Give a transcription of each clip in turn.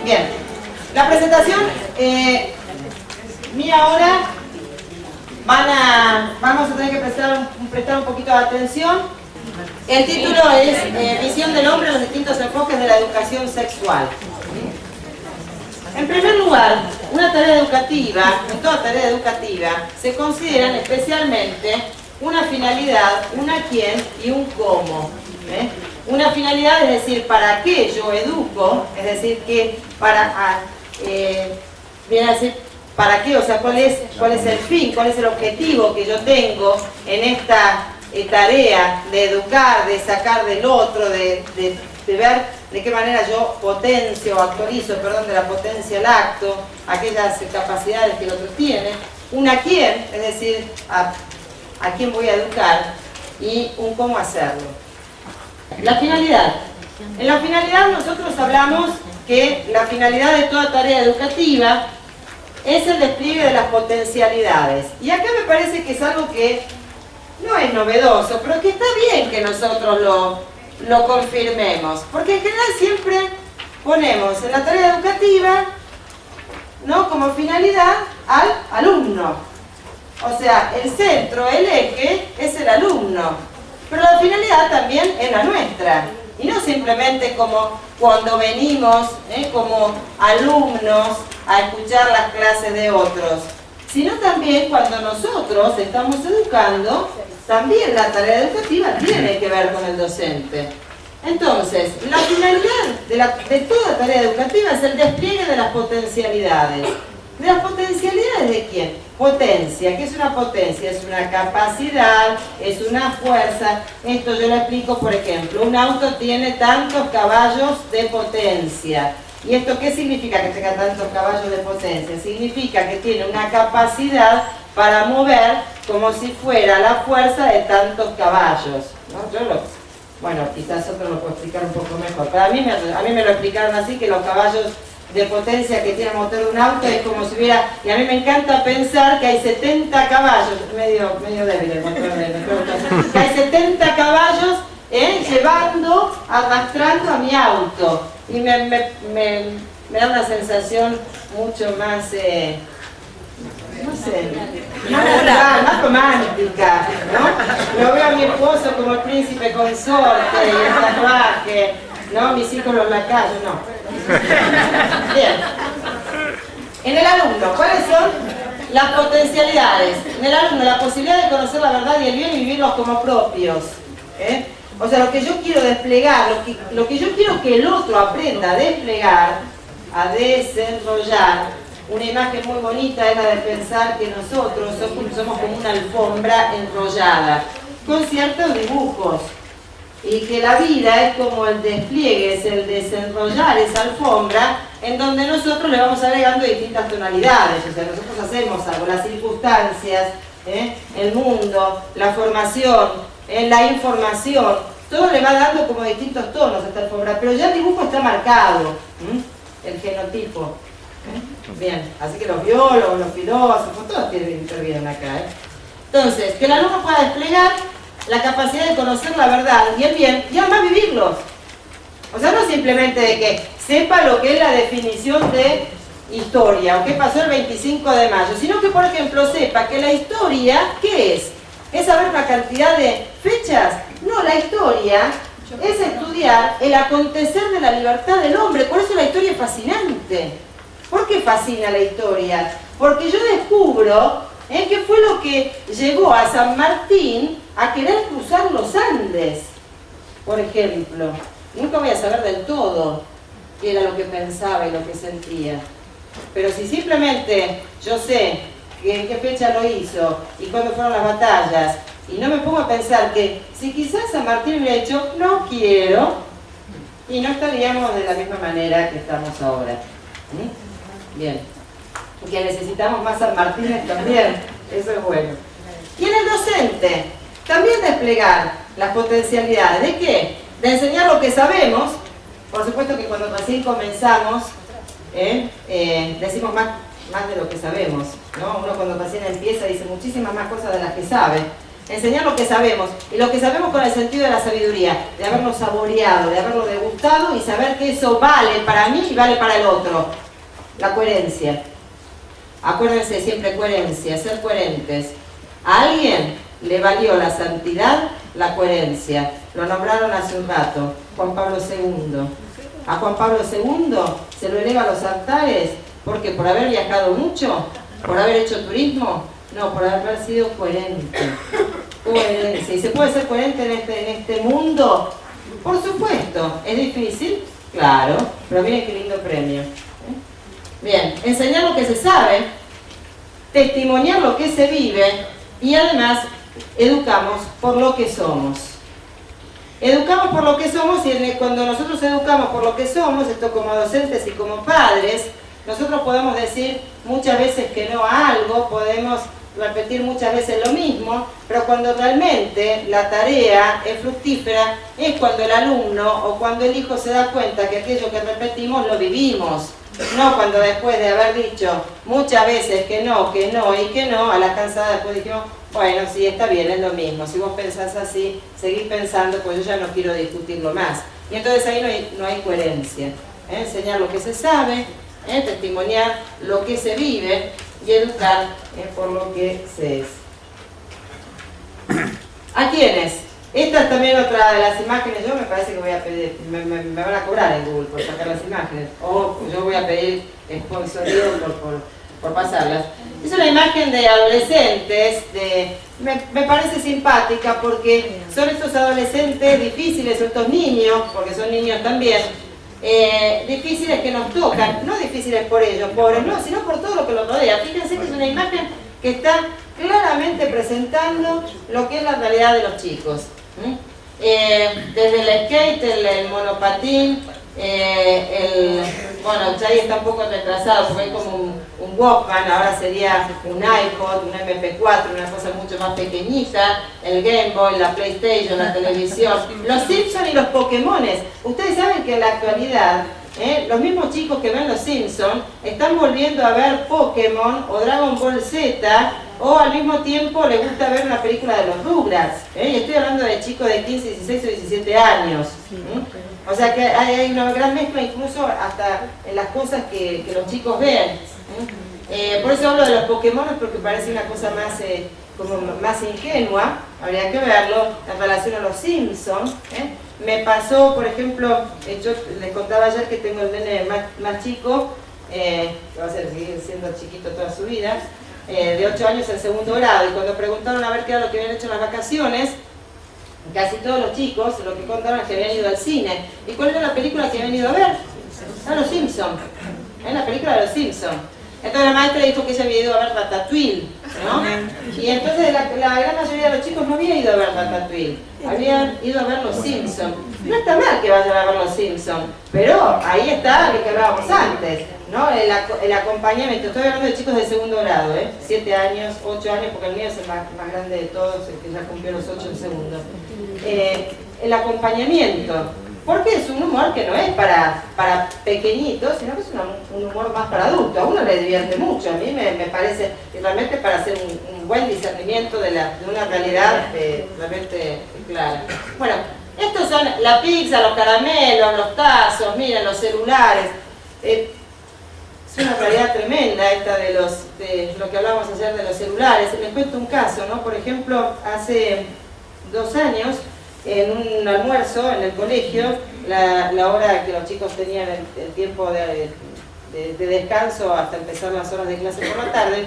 Bien, la presentación mía ahora vamos a tener que prestar un poquito de atención. El título es Visión del hombre en los distintos enfoques de la educación sexual. En primer lugar, una tarea educativa, en toda tarea educativa, se consideran especialmente una finalidad, una quién y un cómo. Una finalidad es decir, ¿para qué yo educo? Es decir, que viene a decir, ¿para qué? O sea, ¿cuál es el fin? ¿Cuál es el objetivo que yo tengo en esta tarea de educar, de sacar del otro, de ver de qué manera yo potencio o actualizo, perdón, de la potencia al acto, aquellas capacidades que el otro tiene? Una quién, es decir, a quién voy a educar, y un cómo hacerlo. La finalidad. En la finalidad nosotros hablamos que la finalidad de toda tarea educativa es el despliegue de las potencialidades. Y acá me parece que es algo que no es novedoso, pero que está bien que nosotros lo confirmemos. Porque en general siempre ponemos en la tarea educativa, ¿no?, como finalidad al alumno. O sea, el centro, el eje, es el alumno. Pero la finalidad también es la nuestra. Y no simplemente como cuando venimos como alumnos a escuchar las clases de otros, sino también cuando nosotros estamos educando, también la tarea educativa tiene que ver con el docente. Entonces, la finalidad de toda tarea educativa es el despliegue de las potencialidades. ¿De las potencialidades de quién? Potencia. ¿Qué es una potencia? Es una capacidad, es una fuerza. Esto yo lo explico, por ejemplo, un auto tiene tantos caballos de potencia. ¿Y esto qué significa que tenga tantos caballos de potencia? Significa que tiene una capacidad para mover como si fuera la fuerza de tantos caballos, ¿no? Bueno, quizás otro lo puedo explicar un poco mejor, pero a mí me lo explicaron así, que los caballos de potencia que tiene el motor de un auto es como si hubiera, y a mí me encanta pensar que hay 70 caballos, medio débil el motor que hay 70 caballos arrastrando a mi auto, y me da una sensación mucho más, no sé, más natural, más romántica, ¿no? Lo veo a mi esposo como el príncipe consorte y el tatuaje, ¿no? Mis hijos los lacayos, no. Bien. En el alumno, ¿cuáles son las potencialidades? En el alumno, la posibilidad de conocer la verdad y el bien y vivirlos como propios. O sea, lo que yo quiero desplegar, lo que yo quiero que el otro aprenda a desplegar, a desenrollar. Una imagen muy bonita es la de pensar que nosotros somos como una alfombra enrollada, con ciertos dibujos. Y que la vida es como el despliegue, es el desenrollar esa alfombra en donde nosotros le vamos agregando distintas tonalidades. O sea, nosotros hacemos algo, las circunstancias, el mundo, la formación, la información, todo le va dando como distintos tonos a esta alfombra, pero ya el dibujo está marcado, el genotipo. Bien, así que los biólogos, los filósofos, todos intervienen acá. Entonces, que el alumno pueda desplegar la capacidad de conocer la verdad y el bien, y además vivirlos. O sea, no simplemente de que sepa lo que es la definición de historia, o qué pasó el 25 de mayo, sino que, por ejemplo, sepa que la historia, ¿qué es? ¿Es saber una cantidad de fechas? No, la historia es estudiar el acontecer de la libertad del hombre. Por eso la historia es fascinante. ¿Por qué fascina la historia? Porque yo descubro qué fue lo que llevó a San Martín a querer cruzar los Andes, por ejemplo. Nunca voy a saber del todo qué era lo que pensaba y lo que sentía. Pero si simplemente yo sé en qué fecha lo hizo y cuándo fueron las batallas, y no me pongo a pensar que si quizás San Martín hubiera dicho no quiero, y no estaríamos de la misma manera que estamos ahora. Bien. Que necesitamos más San Martínez también, eso es bueno. Y en el docente, también desplegar las potencialidades. ¿De qué? De enseñar lo que sabemos. Por supuesto que cuando recién comenzamos, decimos más de lo que sabemos, ¿no? Uno cuando recién empieza dice muchísimas más cosas de las que sabe. Enseñar lo que sabemos. Y lo que sabemos con el sentido de la sabiduría, de haberlo saboreado, de haberlo degustado y saber que eso vale para mí y vale para el otro. La coherencia. Acuérdense siempre coherencia, ser coherentes. A alguien le valió la santidad, la coherencia. Lo nombraron hace un rato, Juan Pablo II. A Juan Pablo II se lo eleva a los altares, porque por haber viajado mucho, por haber hecho turismo, no, por haber sido coherente. Coherencia. ¿Y se puede ser coherente en este mundo? Por supuesto. ¿Es difícil? Claro, pero miren qué lindo premio. Bien, enseñar lo que se sabe, testimoniar lo que se vive y además educamos por lo que somos. Educamos por lo que somos y cuando nosotros educamos por lo que somos, esto como docentes y como padres, nosotros podemos decir muchas veces que no a algo, podemos repetir muchas veces lo mismo, pero cuando realmente la tarea es fructífera es cuando el alumno o cuando el hijo se da cuenta que aquello que repetimos lo vivimos. No cuando después de haber dicho muchas veces que no, y que no, a la cansada después dijimos, bueno, sí, está bien, es lo mismo. Si vos pensás así, seguís pensando, pues yo ya no quiero discutirlo más. Y entonces ahí no hay coherencia. Enseñar lo que se sabe, testimoniar lo que se vive y educar por lo que se es. ¿A quiénes? Esta es también otra de las imágenes. Yo me parece que voy a pedir, me van a cobrar en Google por sacar las imágenes, o yo voy a pedir sponsorío por pasarlas. Es una imagen de adolescentes, me parece simpática porque son estos adolescentes difíciles, o estos niños, porque son niños también, difíciles que nos tocan, no difíciles por ellos, pobres, no, sino por todo lo que los rodea. Fíjense que es una imagen que está claramente presentando lo que es la realidad de los chicos. Desde el skate, el monopatín, bueno, ya ahí está un poco retrasado porque hay como un Walkman, ahora sería un iPod, un MP4, una cosa mucho más pequeñita, el Game Boy, la PlayStation, la televisión, los Simpsons y los Pokémones. Ustedes saben que en la actualidad los mismos chicos que ven los Simpsons están volviendo a ver Pokémon o Dragon Ball Z, o al mismo tiempo les gusta ver una película de los Rugrats. Y estoy hablando de chicos de 15, 16 o 17 años. O sea que hay una gran mezcla incluso hasta en las cosas que los chicos ven. Por eso hablo de los Pokémon, porque parece una cosa más, como más ingenua, habría que verlo en relación a los Simpsons. Me pasó, por ejemplo, yo les contaba ayer que tengo el nene más chico, que va a seguir siendo chiquito toda su vida, de 8 años en segundo grado, y cuando preguntaron a ver qué era lo que habían hecho en las vacaciones, casi todos los chicos lo que contaron es que habían ido al cine. ¿Y cuál era la película que habían ido a ver? A los Simpsons. La película de los Simpsons. Entonces la maestra dijo que ella había ido a ver Ratatouille, ¿no? Y entonces la gran mayoría de los chicos no había ido a ver Ratatouille, habían ido a ver los Simpsons. No está mal que vayan a ver los Simpsons, pero ahí está lo que hablábamos antes, ¿no? El acompañamiento. Estoy hablando de chicos de segundo grado, 7 años, 8 años, porque el mío es el más grande de todos, el que ya cumplió los 8 en segundo. El acompañamiento. Porque es un humor que no es para pequeñitos, sino que es un humor más para adultos. A uno le divierte mucho. A mí me parece que realmente para hacer un buen discernimiento de una realidad realmente clara. Bueno, estos son la pizza, los caramelos, los tazos, miren, los celulares. Es una realidad tremenda esta de lo que hablábamos ayer de los celulares. Les cuento un caso, ¿no? Por ejemplo, hace 2 años, en un almuerzo en el colegio, la hora que los chicos tenían el tiempo de descanso hasta empezar las horas de clase por la tarde,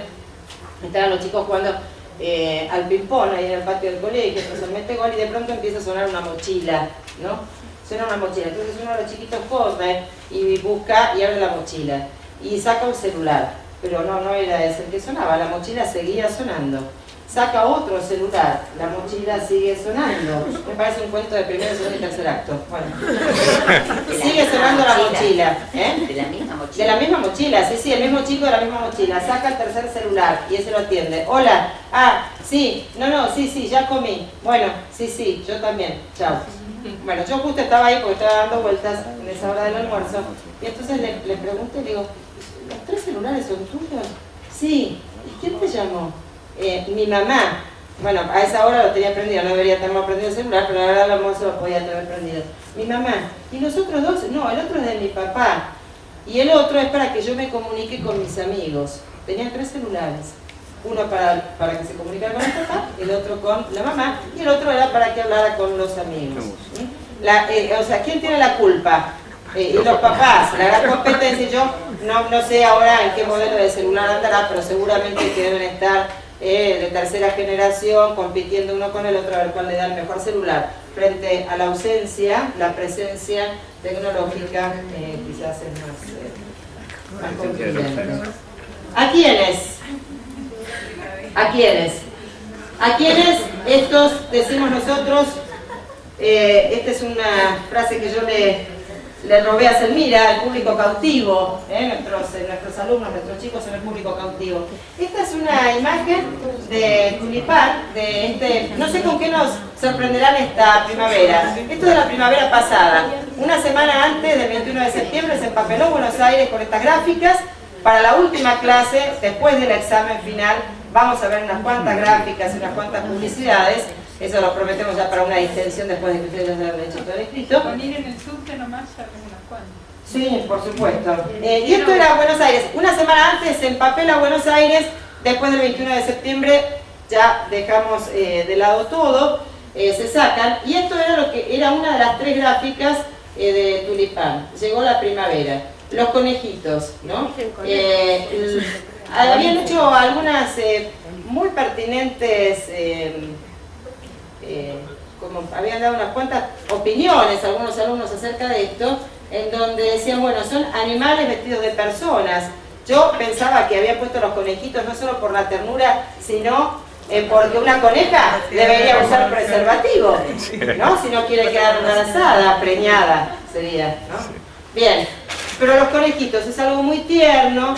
estaban los chicos jugando al ping-pong ahí en el patio del colegio, entonces mete gol y de pronto empieza a sonar una mochila, ¿no? Suena una mochila, entonces uno de los chiquitos corre y busca y abre la mochila y saca un celular, pero no era ese el que sonaba, la mochila seguía sonando. Saca otro celular, la mochila sigue sonando. Me parece un cuento de primero, segundo y tercer acto. Bueno. Sigue sonando la mochila. ¿De la misma mochila? De la misma mochila, sí, el mismo chico de la misma mochila. Saca el tercer celular y ese lo atiende. Hola, sí, sí, ya comí. Bueno, sí, yo también, chao. Bueno, yo justo estaba ahí porque estaba dando vueltas en esa hora del almuerzo. Y entonces le pregunté, le digo, ¿los 3 celulares son tuyos? Sí. ¿Y quién te llamó? Mi mamá. Bueno, a esa hora lo tenía prendido, no debería tenerlo prendido el celular, pero la verdad el almuerzo lo podía tener prendido. Mi mamá, ¿y los otros dos? No, el otro es de mi papá. Y el otro es para que yo me comunique con mis amigos. Tenía 3 celulares. Uno para que se comunicara con el papá, el otro con la mamá, y el otro era para que hablara con los amigos. O sea, ¿quién tiene la culpa? Y los papás, la gran competencia. Yo no sé ahora en qué modelo de celular andará, pero seguramente que deben estar de tercera generación compitiendo uno con el otro a ver cuál le da el mejor celular. Frente a la ausencia, la presencia tecnológica quizás es más concluyente. ¿A quiénes? ¿A quiénes? ¿A quiénes estos decimos nosotros? Esta es una frase que yo le robé a Selmira, el público cautivo, nuestros alumnos, nuestros chicos son el público cautivo. Esta es una imagen de tulipán, no sé con qué nos sorprenderán esta primavera. Esto es de la primavera pasada. Una semana antes del 21 de septiembre se empapeló Buenos Aires con estas gráficas. Para la última clase, después del examen final, vamos a ver unas cuantas gráficas y unas cuantas publicidades. Eso lo prometemos ya para una distensión después de que ustedes hayan hecho todo el escrito. Miren el subte nomás, ya como unas cuantas. Sí, por supuesto. Y esto era Buenos Aires. Una semana antes se empapela Buenos Aires, después del 21 de septiembre ya dejamos de lado todo, se sacan. Y esto era lo que era una de las 3 gráficas de tulipán. Llegó la primavera. Los conejitos, ¿no? Habían hecho algunas muy pertinentes, como habían dado unas cuantas opiniones algunos alumnos acerca de esto, en donde decían, bueno, son animales vestidos de personas. Yo pensaba que habían puesto los conejitos no solo por la ternura, sino porque una coneja debería usar preservativo, ¿no? Si no quiere quedar embarazada, preñada sería, ¿no? Bien. Pero los conejitos es algo muy tierno.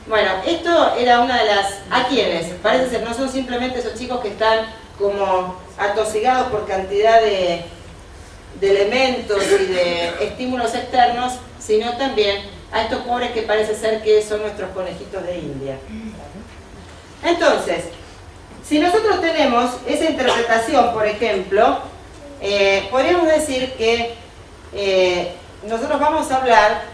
Bueno, esto era una de las... ¿A quiénes? Parece ser, no son simplemente esos chicos que están como atosigados por cantidad de elementos y de estímulos externos, sino también a estos pobres que parece ser que son nuestros conejitos de India. Entonces, si nosotros tenemos esa interpretación, por ejemplo, podríamos decir que nosotros vamos a hablar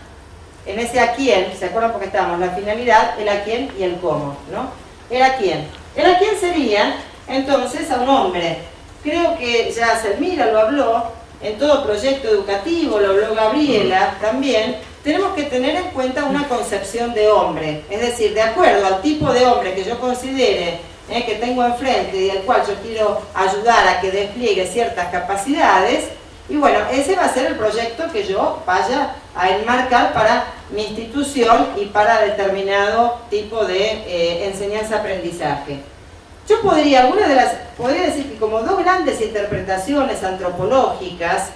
en ese a quién, ¿se acuerdan? Porque estábamos la finalidad, el a quién y el cómo, ¿no? El a quién. El a quién sería, entonces, a un hombre. Creo que ya Selmira lo habló, en todo proyecto educativo, lo habló Gabriela también. Tenemos que tener en cuenta una concepción de hombre, es decir, de acuerdo al tipo de hombre que yo considere que tengo enfrente y al cual yo quiero ayudar a que despliegue ciertas capacidades. Y bueno, ese va a ser el proyecto que yo vaya a enmarcar para mi institución y para determinado tipo de enseñanza-aprendizaje. Yo podría decir que como 2 grandes interpretaciones antropológicas,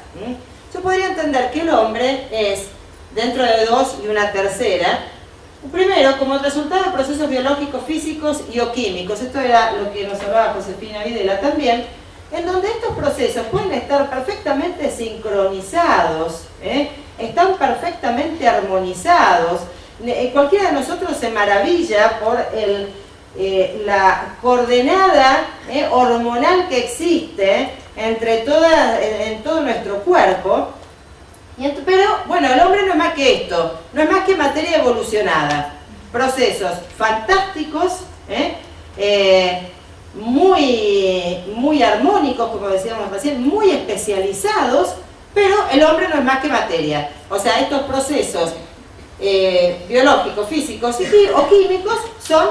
yo podría entender que el hombre es, dentro de 2 y una tercera, primero, como resultado de procesos biológicos, físicos y o químicos. Esto era lo que nos hablaba Josefina Videla también, en donde estos procesos pueden estar perfectamente sincronizados, están perfectamente armonizados. Cualquiera de nosotros se maravilla por la coordenada hormonal que existe en todo nuestro cuerpo. Pero bueno, el hombre no es más que esto, no es más que materia evolucionada. Procesos fantásticos, muy armónicos, como decíamos recién, muy especializados, pero el hombre no es más que materia. O sea, estos procesos biológicos, físicos o químicos son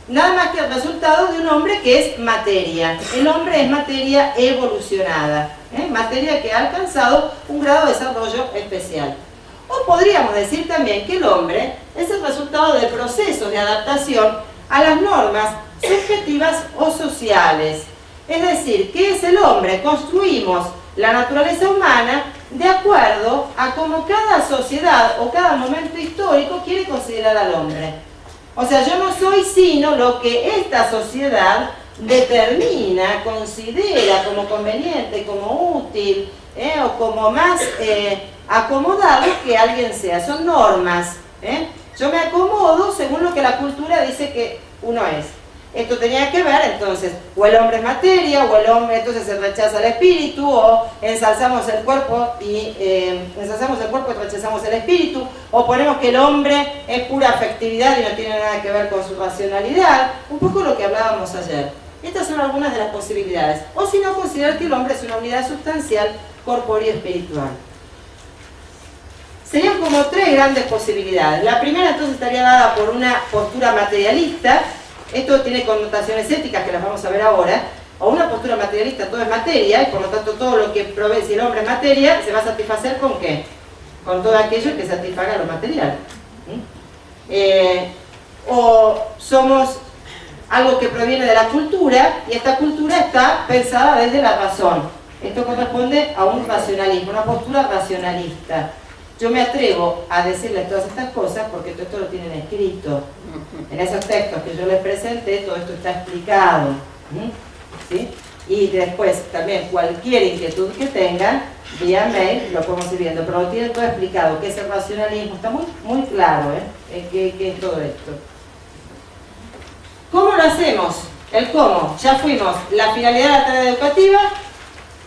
nada más que el resultado de un hombre que es materia. El hombre es materia evolucionada, materia que ha alcanzado un grado de desarrollo especial. O podríamos decir también que el hombre es el resultado de procesos de adaptación a las normas subjetivas o sociales. Es decir, ¿qué es el hombre? Construimos la naturaleza humana de acuerdo a cómo cada sociedad o cada momento histórico quiere considerar al hombre. O sea, yo no soy sino lo que esta sociedad determina, considera como conveniente, como útil, o como más acomodado que alguien sea. Son normas. Yo me acomodo según lo que la cultura dice que uno es. Esto tenía que ver, entonces, o el hombre es materia, o el hombre, entonces se rechaza el espíritu, o ensalzamos el cuerpo y rechazamos el espíritu, o ponemos que el hombre es pura afectividad y no tiene nada que ver con su racionalidad, un poco lo que hablábamos ayer. Estas son algunas de las posibilidades. O si no, considerar que el hombre es una unidad sustancial, corpórea y espiritual. Serían como tres grandes posibilidades. La primera entonces estaría dada por una postura materialista. Esto tiene connotaciones éticas que las vamos a ver ahora. O una postura materialista, todo es materia, y por lo tanto todo lo que provee, si el hombre es materia, se va a satisfacer ¿con qué? Con todo aquello que satisfaga lo material. O somos algo que proviene de la cultura, y esta cultura está pensada desde la razón. Esto corresponde a un racionalismo, una postura racionalista. Yo me atrevo a decirles todas estas cosas porque todo esto lo tienen escrito. En esos textos que yo les presenté, todo esto está explicado. ¿Sí? Y después también cualquier inquietud que tengan, vía mail, lo podemos ir viendo. Pero lo tienen todo explicado, qué es el racionalismo, está muy claro, qué es todo esto. ¿Cómo lo hacemos? El cómo. Ya fuimos. La finalidad de la tarea educativa,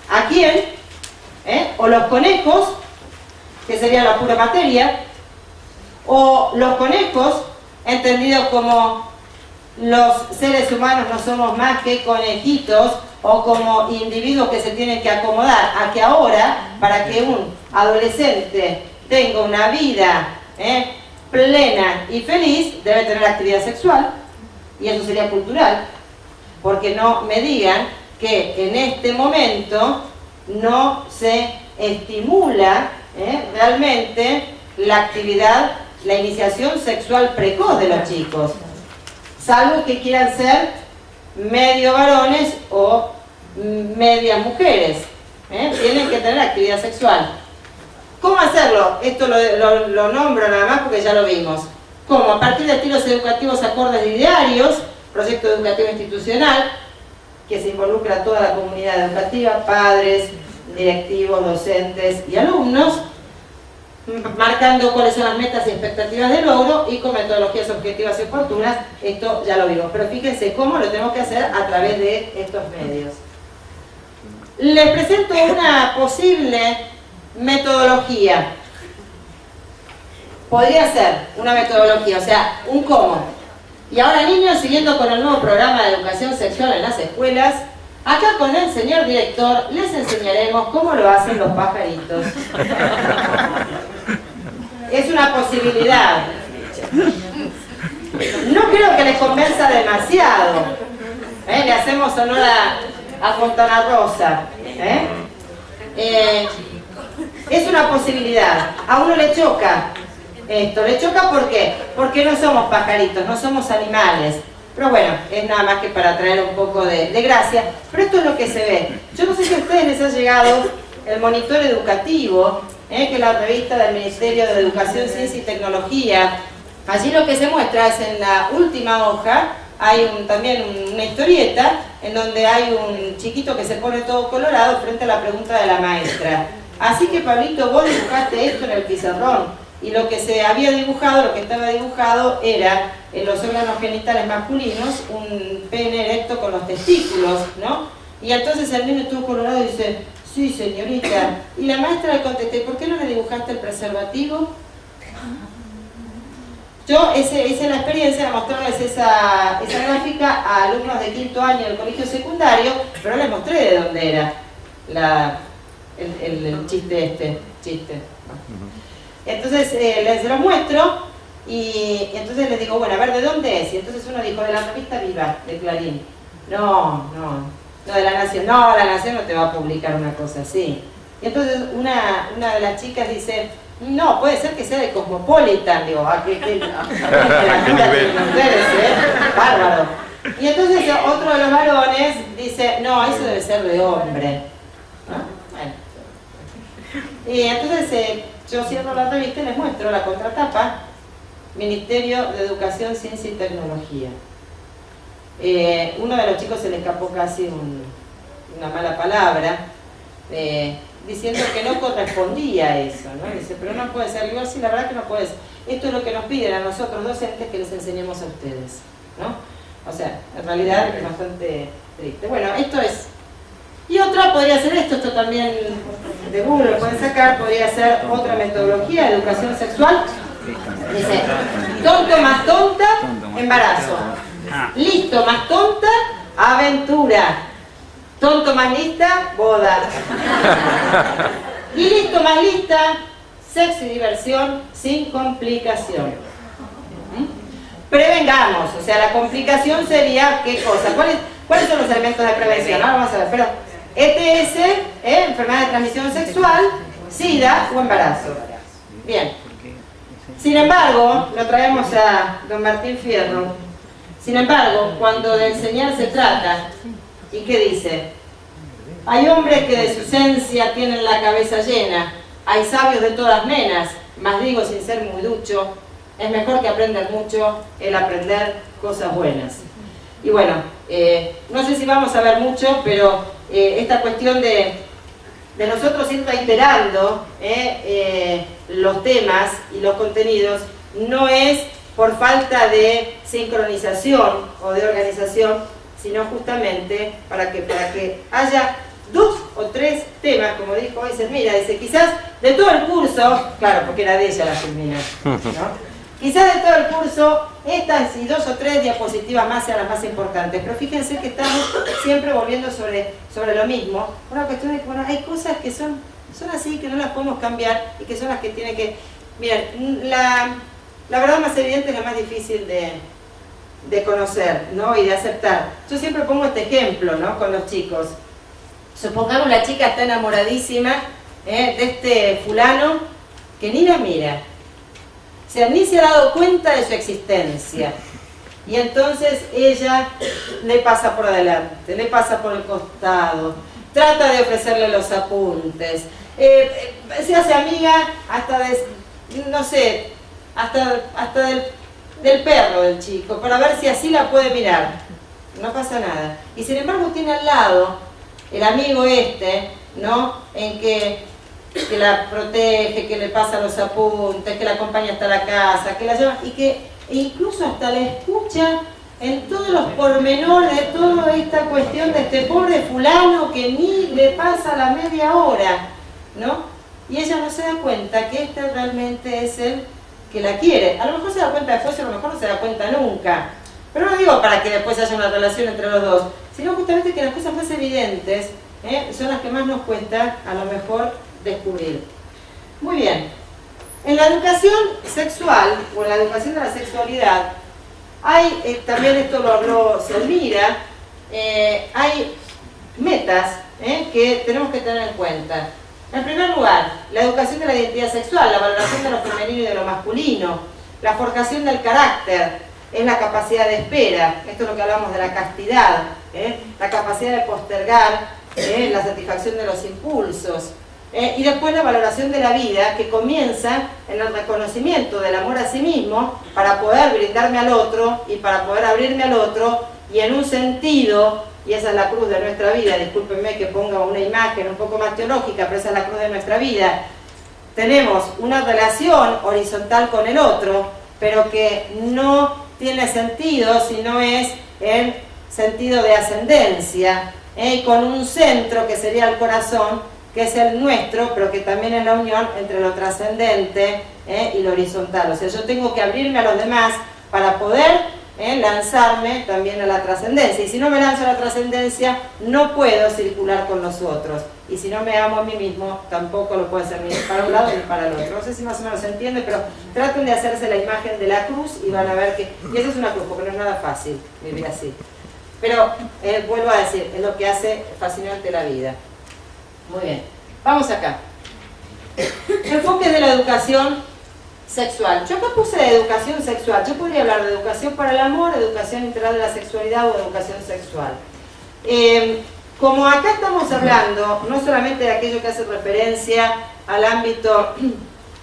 ¿a quién? O los conejos, que sería la pura materia, o los conejos, entendidos como los seres humanos no somos más que conejitos, o como individuos que se tienen que acomodar a que ahora, para que un adolescente tenga una vida plena y feliz, debe tener actividad sexual, y eso sería cultural, porque no me digan que en este momento no se estimula realmente la actividad, la iniciación sexual precoz de los chicos, salvo que quieran ser medio varones o medias mujeres, tienen que tener actividad sexual. ¿Cómo hacerlo? Esto lo nombro nada más porque ya lo vimos. ¿Cómo? A partir de estilos educativos acordes y diarios, proyecto educativo institucional, que se involucra a toda la comunidad educativa, padres, directivos, docentes y alumnos, marcando cuáles son las metas y expectativas de logro y con metodologías objetivas y oportunas. Esto ya lo vimos, pero fíjense cómo lo tenemos que hacer a través de estos medios. Les presento una posible metodología. Podría ser una metodología, o sea, un cómo. Y ahora, niños, siguiendo con el nuevo programa de educación sexual en las escuelas, acá con el señor director les enseñaremos cómo lo hacen los pajaritos. Es una posibilidad. No creo que les convenza demasiado. Le hacemos honor a Fontana Rosa. Es una posibilidad. A uno le choca esto. ¿Le choca por qué? Porque no somos pajaritos, no somos animales. Pero bueno, es nada más que para traer un poco de gracia. Pero esto es lo que se ve. Yo no sé si a ustedes les ha llegado el monitor educativo, que es la revista del Ministerio de Educación, Ciencia y Tecnología. Allí lo que se muestra es en la última hoja, hay también una historieta en donde hay un chiquito que se pone todo colorado frente a la pregunta de la maestra. Así que, Pablito, vos dibujaste esto en el pizarrón. Y lo que se había dibujado, lo que estaba dibujado era en los órganos genitales masculinos un pene erecto con los testículos, ¿no? Y entonces el niño estuvo colorado y dice, sí, señorita. Y la maestra le contesté, ¿por qué no le dibujaste el preservativo? Yo hice la experiencia de mostrarles esa gráfica a alumnos de quinto año del colegio secundario, pero les mostré de dónde era el chiste Entonces les lo muestro y entonces les digo, bueno, a ver, ¿de dónde es? Y entonces uno dijo, de la revista Viva, de Clarín. No, de La Nación. No, La Nación no te va a publicar una cosa así. Y entonces una de las chicas dice, no, puede ser que sea de Cosmopolitan. Digo, bárbaro. Y entonces otro de los varones dice, no, eso debe ser de hombre. ¿No? Bueno. Y entonces yo cierro la revista y les muestro la contratapa, Ministerio de Educación, Ciencia y Tecnología. Uno de los chicos se le escapó casi una mala palabra, diciendo que no correspondía a eso, ¿no? Dice, pero no puede ser. Digo, sí, la verdad que no puede ser. Esto es lo que nos piden a nosotros docentes que les enseñemos a ustedes, ¿no? O sea, en realidad es bastante triste. Bueno, esto es. Y otra podría ser esto también de Google lo pueden sacar, podría ser otra metodología de educación sexual. Dice, tonto más tonta, embarazo. Listo más tonta, aventura. Tonto más lista, boda. Y listo más lista, sexo y diversión sin complicación. Prevengamos, o sea, la complicación sería, ¿qué cosa? ¿Cuáles son los elementos de prevención? Ahora vamos a ver, pero ETS, enfermedad de transmisión sexual, SIDA o embarazo. Bien. Sin embargo, lo traemos a don Martín Fierro. Sin embargo, cuando de enseñar se trata, ¿y qué dice? Hay hombres que de su esencia tienen la cabeza llena, hay sabios de todas nenas, mas digo sin ser muy ducho, es mejor que aprender mucho el aprender cosas buenas. Y bueno, no sé si vamos a ver mucho, pero esta cuestión de nosotros ir reiterando los temas y los contenidos no es por falta de sincronización o de organización, sino justamente para que haya 2 o 3 temas, como dijo hoy Selmira, dice, quizás de todo el curso, claro, porque era de ella la Selmira, ¿no? Quizás de todo el curso, estas y 2 o 3 diapositivas más sean las más importantes, pero fíjense que estamos siempre volviendo sobre lo mismo. Una cuestión de que, bueno, hay cosas que son así, que no las podemos cambiar y que son las que tienen que... Miren, la verdad más evidente es la más difícil de conocer, ¿no? Y de aceptar. Yo siempre pongo este ejemplo, ¿no? Con los chicos. Supongamos la chica está enamoradísima de este fulano que ni la mira. O sea, ni se ha dado cuenta de su existencia. Y entonces ella le pasa por adelante, le pasa por el costado, trata de ofrecerle los apuntes, se hace amiga hasta de, no sé, hasta del perro del chico, para ver si así la puede mirar. No pasa nada. Y sin embargo tiene al lado el amigo ¿no? En que la protege, que le pasa los apuntes, que la acompaña hasta la casa, que la lleva y que incluso hasta la escucha en todos los pormenores de toda esta cuestión de este pobre fulano que ni le pasa la media hora, ¿no? Y ella no se da cuenta que este realmente es el que la quiere. A lo mejor se da cuenta después, a lo mejor no se da cuenta nunca. Pero no digo para que después haya una relación entre los dos, sino justamente que las cosas más evidentes son las que más nos cuesta a lo mejor descubrir. Muy bien. En la educación sexual, o en la educación de la sexualidad, hay, también esto lo habló Selmira, hay metas que tenemos que tener en cuenta. En primer lugar, la educación de la identidad sexual, la valoración de lo femenino y de lo masculino, la forjación del carácter, es la capacidad de espera, esto es lo que hablamos de la castidad, la capacidad de postergar la satisfacción de los impulsos, y después la valoración de la vida, que comienza en el reconocimiento del amor a sí mismo para poder brindarme al otro y para poder abrirme al otro, y en un sentido, y esa es la cruz de nuestra vida, discúlpenme que ponga una imagen un poco más teológica, pero esa es la cruz de nuestra vida, tenemos una relación horizontal con el otro, pero que no tiene sentido si no es en sentido de ascendencia, con un centro que sería el corazón, que es el nuestro, pero que también es la unión entre lo trascendente y lo horizontal. O sea, yo tengo que abrirme a los demás para poder lanzarme también a la trascendencia. Y si no me lanzo a la trascendencia, no puedo circular con los otros. Y si no me amo a mí mismo, tampoco lo puedo hacer ni para un lado ni para el otro. No sé si más o menos se entiende, pero traten de hacerse la imagen de la cruz y van a ver que... Y eso es una cruz, porque no es nada fácil vivir así. Pero, vuelvo a decir, es lo que hace fascinante la vida. Muy bien, vamos acá. Enfoque de la educación sexual. Yo acá puse de educación sexual. Yo podría hablar de educación para el amor, educación integral de la sexualidad o educación sexual. Como acá estamos hablando no solamente de aquello que hace referencia al ámbito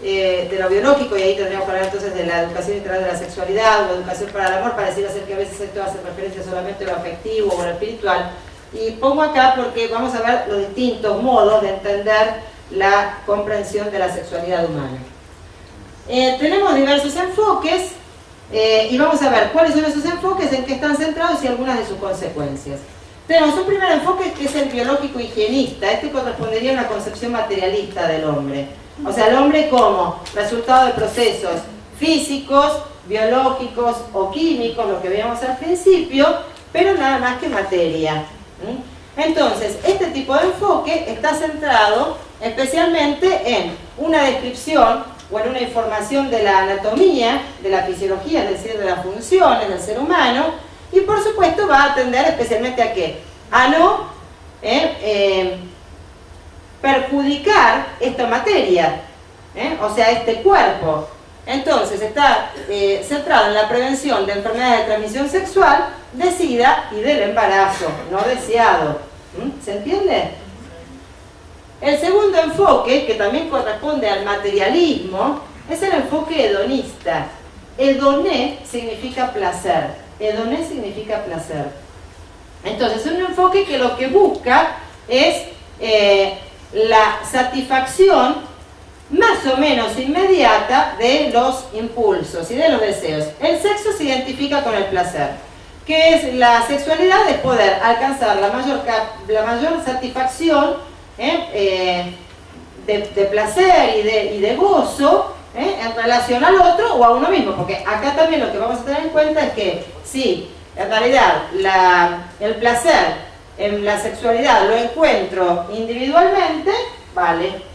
de lo biológico, y ahí tendríamos que hablar entonces de la educación integral de la sexualidad o educación para el amor, pareciera ser que a veces esto hace referencia solamente a lo afectivo o a lo espiritual. Y pongo acá porque vamos a ver los distintos modos de entender la comprensión de la sexualidad humana. Tenemos diversos enfoques, y vamos a ver cuáles son esos enfoques, en qué están centrados y algunas de sus consecuencias. Tenemos un primer enfoque que es el biológico higienista. Este correspondería a una concepción materialista del hombre. O sea, el hombre como resultado de procesos físicos, biológicos o químicos, lo que veíamos al principio, pero nada más que materia. Entonces, este tipo de enfoque está centrado especialmente en una descripción o en una información de la anatomía, de la fisiología, es decir, de las funciones del ser humano, y por supuesto va a atender especialmente a ¿qué? A no perjudicar esta materia, o sea, este cuerpo. Entonces está centrado en la prevención de enfermedades de transmisión sexual, de SIDA y del embarazo no deseado. ¿Se entiende? El segundo enfoque, que también corresponde al materialismo, es el enfoque hedonista. Hedoné significa placer. Hedoné significa placer. Entonces es un enfoque que lo que busca es la satisfacción más o menos inmediata de los impulsos y de los deseos. El sexo se identifica con el placer, que es la sexualidad, es poder alcanzar la mayor satisfacción de placer y de gozo en relación al otro o a uno mismo, porque acá también lo que vamos a tener en cuenta es que si en realidad el placer en la sexualidad lo encuentro individualmente, vale.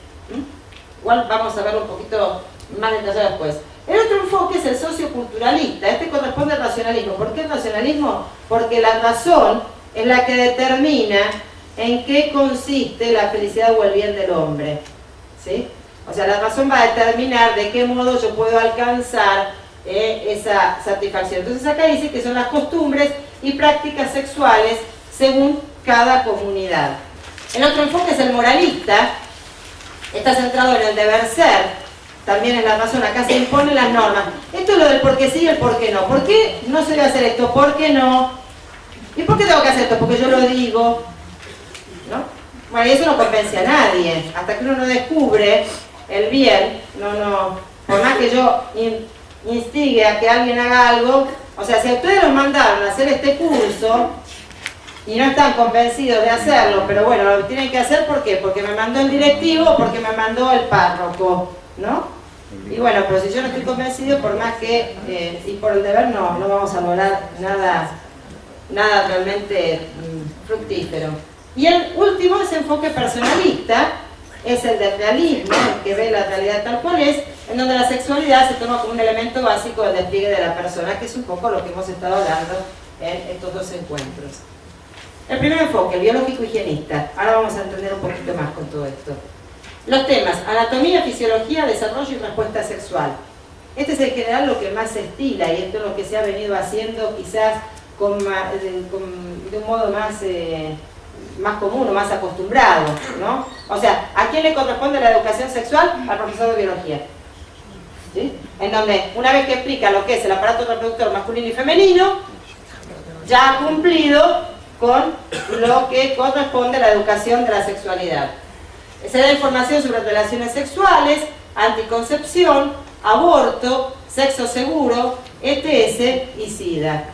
Igual vamos a verlo un poquito más detallado después. El otro enfoque es el socioculturalista. Este corresponde al racionalismo. ¿Por qué el racionalismo? Porque la razón es la que determina en qué consiste la felicidad o el bien del hombre. ¿Sí? O sea, la razón va a determinar de qué modo yo puedo alcanzar esa satisfacción. Entonces acá dice que son las costumbres y prácticas sexuales según cada comunidad. El otro enfoque es el moralista. Está centrado en el deber ser, también en la razón. Acá se imponen las normas. Esto es lo del por qué sí y el por qué no. ¿Por qué no se debe hacer esto? ¿Por qué no? ¿Y por qué tengo que hacer esto? Porque yo lo digo, ¿no? Bueno, y eso no convence a nadie. Hasta que uno no descubre el bien, por más que yo instigue a que alguien haga algo, o sea, si a ustedes los mandaron a hacer este curso y no están convencidos de hacerlo, pero bueno, lo tienen que hacer, ¿por qué? Porque me mandó el directivo o porque me mandó el párroco, ¿no? Y bueno, pero si yo no estoy convencido, por más que, y por el deber, no vamos a lograr nada realmente fructífero. Y el último es enfoque personalista, es el del realismo, el que ve la realidad tal cual es, en donde la sexualidad se toma como un elemento básico del despliegue de la persona, que es un poco lo que hemos estado hablando en estos dos encuentros. El primer enfoque, el biológico higienista. Ahora vamos a entender un poquito más con todo esto. Los temas, anatomía, fisiología, desarrollo y respuesta sexual. Este es en general lo que más se estila y esto es lo que se ha venido haciendo quizás de un modo más común o más acostumbrado, ¿no? O sea, ¿a quién le corresponde la educación sexual? Al profesor de biología. ¿Sí? En donde, una vez que explica lo que es el aparato reproductor masculino y femenino, ya ha cumplido con lo que corresponde a la educación de la sexualidad. Se da información sobre relaciones sexuales, anticoncepción, aborto, sexo seguro, ETS y SIDA.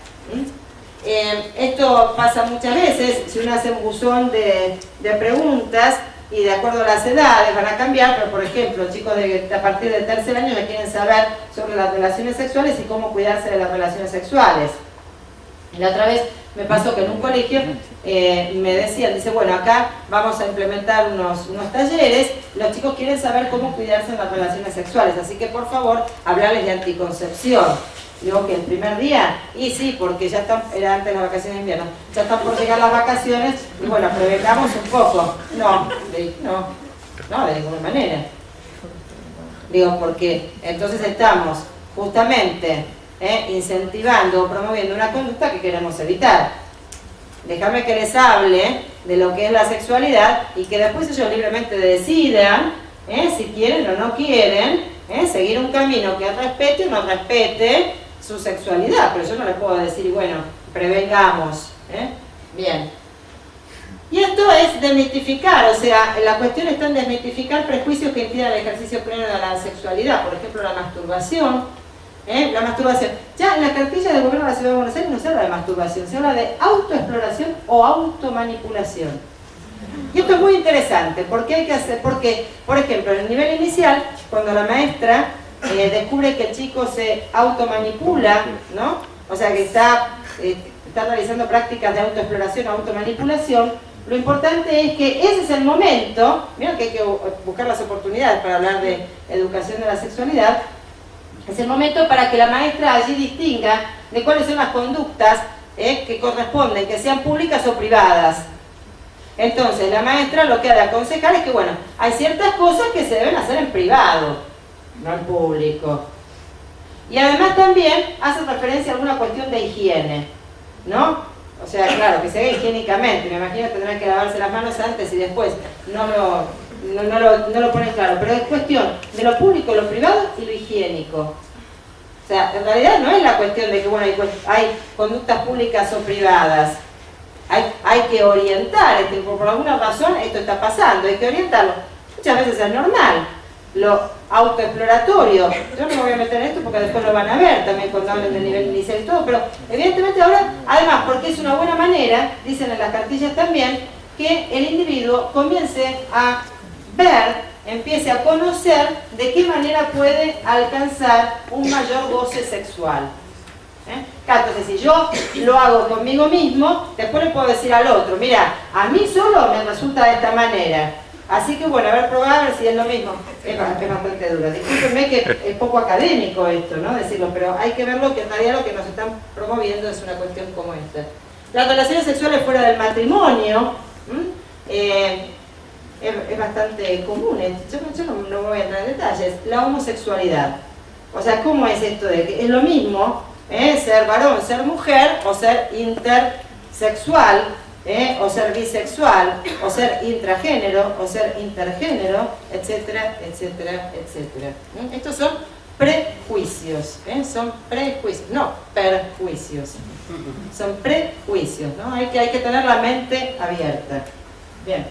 Esto pasa muchas veces, si uno hace un buzón de preguntas y de acuerdo a las edades van a cambiar, pero por ejemplo, chicos a partir del tercer año ya quieren saber sobre las relaciones sexuales y cómo cuidarse de las relaciones sexuales. La otra vez me pasó que en un colegio me decían, dice, bueno, acá vamos a implementar unos talleres, los chicos quieren saber cómo cuidarse en las relaciones sexuales, así que por favor, hablarles de anticoncepción. Digo que el primer día, y sí, porque ya están, era antes de las vacaciones de invierno, ya están por llegar las vacaciones, y bueno, prevengamos un poco. No, de ninguna manera. Digo, porque entonces estamos justamente incentivando o promoviendo una conducta que queremos evitar. Déjame que les hable de lo que es la sexualidad y que después ellos libremente decidan si quieren o no quieren seguir un camino que respete o no respete su sexualidad, pero yo no les puedo decir, bueno, prevengamos. Bien. Y esto es desmitificar, o sea, la cuestión está en desmitificar prejuicios que impidan el ejercicio pleno de la sexualidad, por ejemplo, la masturbación, La masturbación. Ya en la cartilla del gobierno de la Ciudad de Buenos Aires no se habla de masturbación, se habla de autoexploración o automanipulación. Y esto es muy interesante, porque hay que hacer, porque, por ejemplo, en el nivel inicial, cuando la maestra descubre que el chico se automanipula, ¿no? O sea que está realizando prácticas de autoexploración o automanipulación, lo importante es que ese es el momento, miren que hay que buscar las oportunidades para hablar de educación de la sexualidad, es el momento para que la maestra allí distinga de cuáles son las conductas que corresponden, que sean públicas o privadas. Entonces, la maestra lo que ha de aconsejar es que, bueno, hay ciertas cosas que se deben hacer en privado, no en público. Y además también hace referencia a alguna cuestión de higiene, ¿no? O sea, claro, que se haga higiénicamente. Me imagino que tendrán que lavarse las manos antes y después. No lo ponen claro, pero es cuestión de lo público, lo privado y lo higiénico. O sea, en realidad no es la cuestión de que, bueno, hay conductas públicas o privadas. Hay que orientar, por alguna razón esto está pasando, hay que orientarlo. Muchas veces es normal, lo autoexploratorio. Yo no me voy a meter en esto porque después lo van a ver también cuando hablen del nivel inicial y todo, pero evidentemente ahora, además, porque es una buena manera, dicen en las cartillas también, que el individuo comience a ver, empiece a conocer de qué manera puede alcanzar un mayor goce sexual. Entonces, si yo lo hago conmigo mismo, después le puedo decir al otro, mira, a mí solo me resulta de esta manera. Así que bueno, a ver, probar a ver si es lo mismo. Es bastante duro. Discúlpenme que es poco académico esto, ¿no? Decirlo, pero hay que verlo que en realidad lo que nos están promoviendo es una cuestión como esta. Las relaciones sexuales fuera del matrimonio es bastante común. Yo no voy a entrar en detalles. La homosexualidad. O sea, ¿cómo es esto de que es lo mismo ser varón, ser mujer, o ser intersexual, o ser bisexual, o ser intragénero, o ser intergénero, etcétera, etcétera, etcétera? Estos son prejuicios, son prejuicios, no perjuicios, son prejuicios, ¿no? Hay que tener la mente abierta. Bien.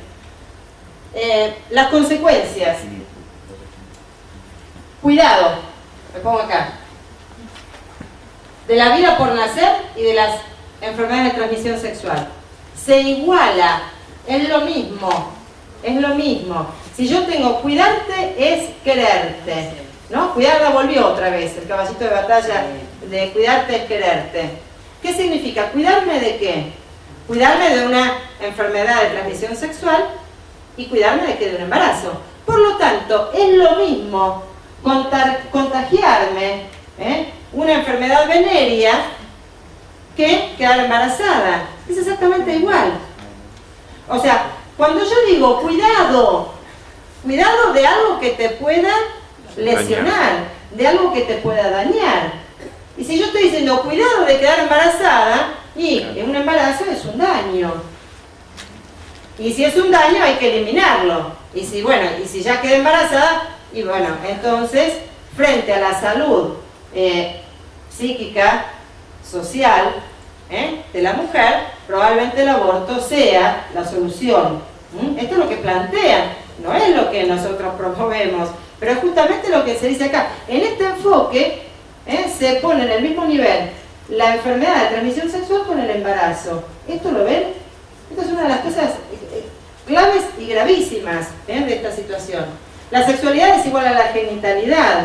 Las consecuencias. Cuidado, me pongo acá. De la vida por nacer y de las enfermedades de transmisión sexual. Se iguala, es lo mismo, es lo mismo. Si yo tengo cuidarte es quererte, ¿no? Cuidarla volvió otra vez, el caballito de batalla de cuidarte es quererte. ¿Qué significa? ¿Cuidarme de qué? Cuidarme de una enfermedad de transmisión sexual y cuidarme de qué, de un embarazo. Por lo tanto, es lo mismo contagiarme, una enfermedad venérea que quedar embarazada. Es exactamente igual. O sea, cuando yo digo cuidado de algo que te pueda lesionar, de algo que te pueda dañar. Y si yo estoy diciendo cuidado de quedar embarazada, y un embarazo es un daño. Y si es un daño hay que eliminarlo. Y si ya quedé embarazada, y bueno, entonces, frente a la salud psíquica, social, de la mujer, probablemente el aborto sea la solución. Esto es lo que plantean, no es lo que nosotros promovemos, pero es justamente lo que se dice acá. En este enfoque se pone en el mismo nivel la enfermedad de transmisión sexual con el embarazo. ¿Esto lo ven? Esto es una de las cosas claves y gravísimas de esta situación. La sexualidad es igual a la genitalidad.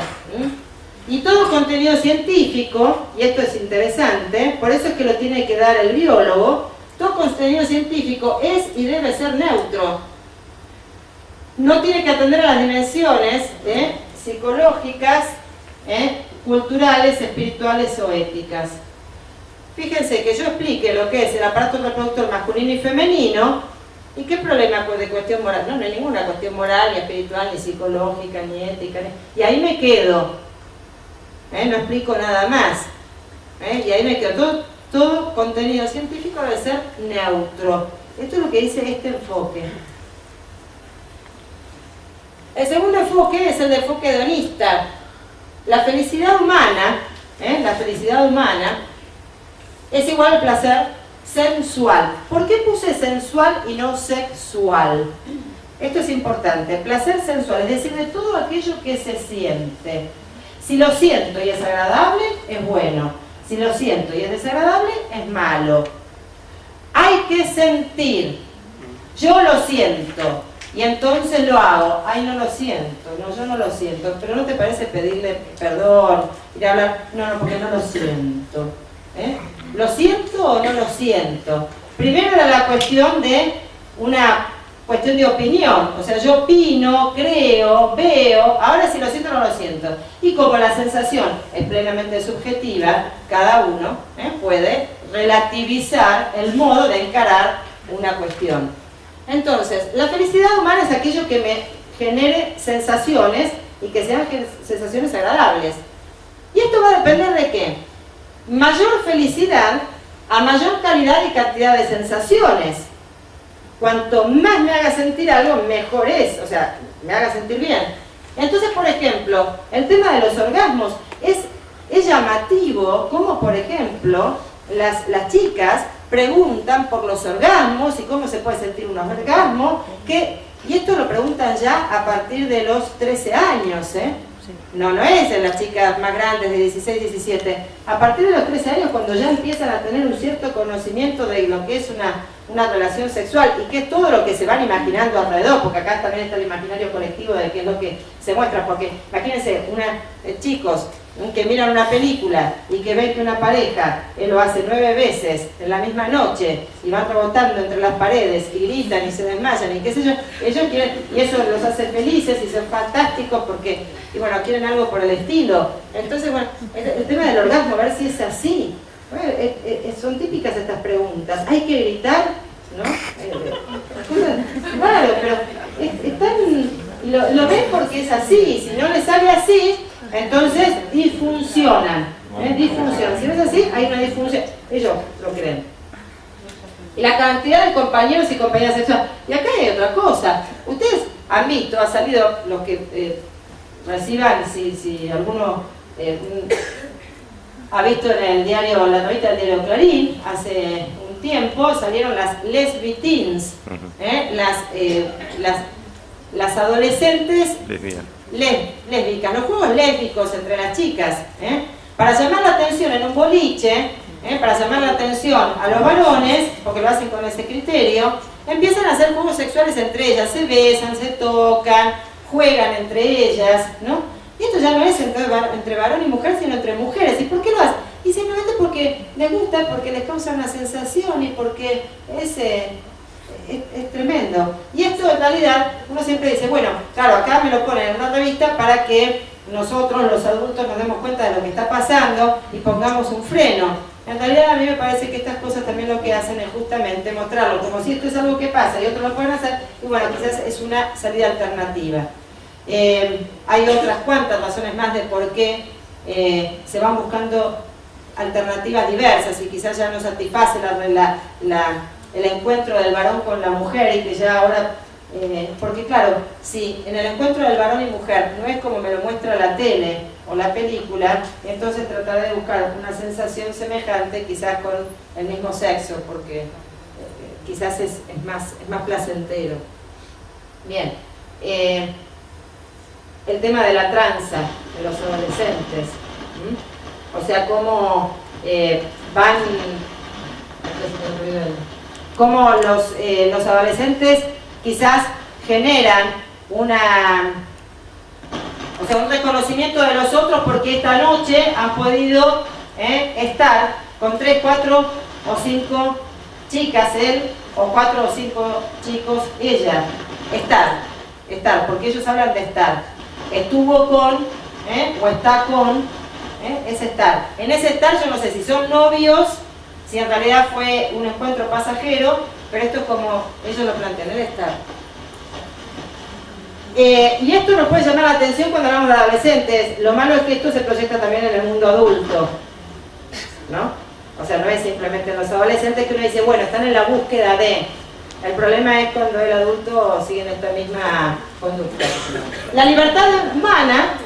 Y todo contenido científico, y esto es interesante, por eso es que lo tiene que dar el biólogo, todo contenido científico es y debe ser neutro. No tiene que atender a las dimensiones psicológicas, culturales, espirituales o éticas. Fíjense que yo explique lo que es el aparato reproductor masculino y femenino, y qué problema de cuestión moral. No hay ninguna cuestión moral, ni espiritual, ni psicológica, ni ética, y ahí me quedo. No explico nada más. Y ahí me quedo. Todo contenido científico debe ser neutro. Esto es lo que dice este enfoque. El segundo enfoque es el de enfoque hedonista. La felicidad humana, es igual al placer sensual. ¿Por qué puse sensual y no sexual? Esto es importante. Placer sensual, es decir, de todo aquello que se siente. Si lo siento y es agradable, es bueno. Si lo siento y es desagradable, es malo. Hay que sentir. Yo lo siento y entonces lo hago. Ay, no lo siento. No, yo no lo siento. Pero ¿no te parece pedirle perdón? Ir a hablar. No, porque no lo siento. ¿Lo siento o no lo siento? Primero era la cuestión de una cuestión de opinión, o sea, yo opino, creo, veo, ahora si lo siento o no lo siento. Y como la sensación es plenamente subjetiva, cada uno puede relativizar el modo de encarar una cuestión. Entonces, la felicidad humana es aquello que me genere sensaciones y que sean sensaciones agradables. ¿Y esto va a depender de qué? Mayor felicidad a mayor calidad y cantidad de sensaciones. Cuanto más me haga sentir algo, mejor es, o sea, me haga sentir bien. Entonces, por ejemplo, el tema de los orgasmos es llamativo, como por ejemplo, las chicas preguntan por los orgasmos y cómo se puede sentir un orgasmo, y esto lo preguntan ya a partir de los 13 años, No es en las chicas más grandes de 16, 17. A partir de los 13 años, cuando ya empiezan a tener un cierto conocimiento de lo que es una relación sexual y que es todo lo que se van imaginando alrededor, porque acá también está el imaginario colectivo de qué es lo que se muestra, porque imagínense, chicos que miran una película y que ven que una pareja lo hace 9 veces en la misma noche y van rebotando entre las paredes y gritan y se desmayan y qué sé yo, ellos quieren, y eso los hace felices y son fantásticos porque, y bueno, quieren algo por el estilo. Entonces, bueno, el tema del orgasmo, a ver si es así. Bueno, son típicas estas preguntas. ¿Hay que gritar? ¿No? Claro, pero lo ven porque es así. Si no les sale así, entonces disfuncionan. Disfunción. Si no es así, hay una disfunción. Ellos lo creen. Y la cantidad de compañeros y compañeras sexuales. Y acá hay otra cosa. Ustedes han visto, ha salido los que reciban, si alguno ha visto en el diario, la novita del diario Clarín, hace un tiempo salieron las lesbiteens, las adolescentes lésbicas, los juegos lésbicos entre las chicas, para llamar la atención en un boliche, para llamar la atención a los varones, porque lo hacen con ese criterio, empiezan a hacer juegos sexuales entre ellas, se besan, se tocan, juegan entre ellas, ¿no? Y esto ya no es entre varón y mujer, sino entre mujeres. ¿Y por qué lo hacen? Y simplemente porque les gusta, porque les causa una sensación y porque es tremendo. Y esto en realidad, uno siempre dice, bueno, claro, acá me lo ponen en una revista para que nosotros, los adultos, nos demos cuenta de lo que está pasando y pongamos un freno. En realidad a mí me parece que estas cosas también lo que hacen es justamente mostrarlo, como si esto es algo que pasa y otros lo pueden hacer, y bueno, quizás es una salida alternativa. Hay otras cuantas razones más de por qué se van buscando alternativas diversas y quizás ya no satisface el encuentro del varón con la mujer y que ya ahora, porque claro, si en el encuentro del varón y mujer no es como me lo muestra la tele o la película, entonces trataré de buscar una sensación semejante quizás con el mismo sexo, porque quizás es más placentero. Bien. El tema de la tranza de los adolescentes, o sea, cómo cómo los adolescentes quizás generan un reconocimiento de los otros porque esta noche han podido estar con 3, 4 o 5 chicas él, o 4 o 5 chicos ella. Estar, porque ellos hablan de estar. Estuvo con, o está con, es estar. En ese estar yo no sé si son novios, si en realidad fue un encuentro pasajero, pero esto es como ellos lo plantean, el estar. Y esto nos puede llamar la atención cuando hablamos de adolescentes. Lo malo es que esto se proyecta también en el mundo adulto, ¿no? O sea, no es simplemente en los adolescentes que uno dice, bueno, están en la búsqueda de... El problema es cuando el adulto sigue en esta misma conducta. La libertad humana,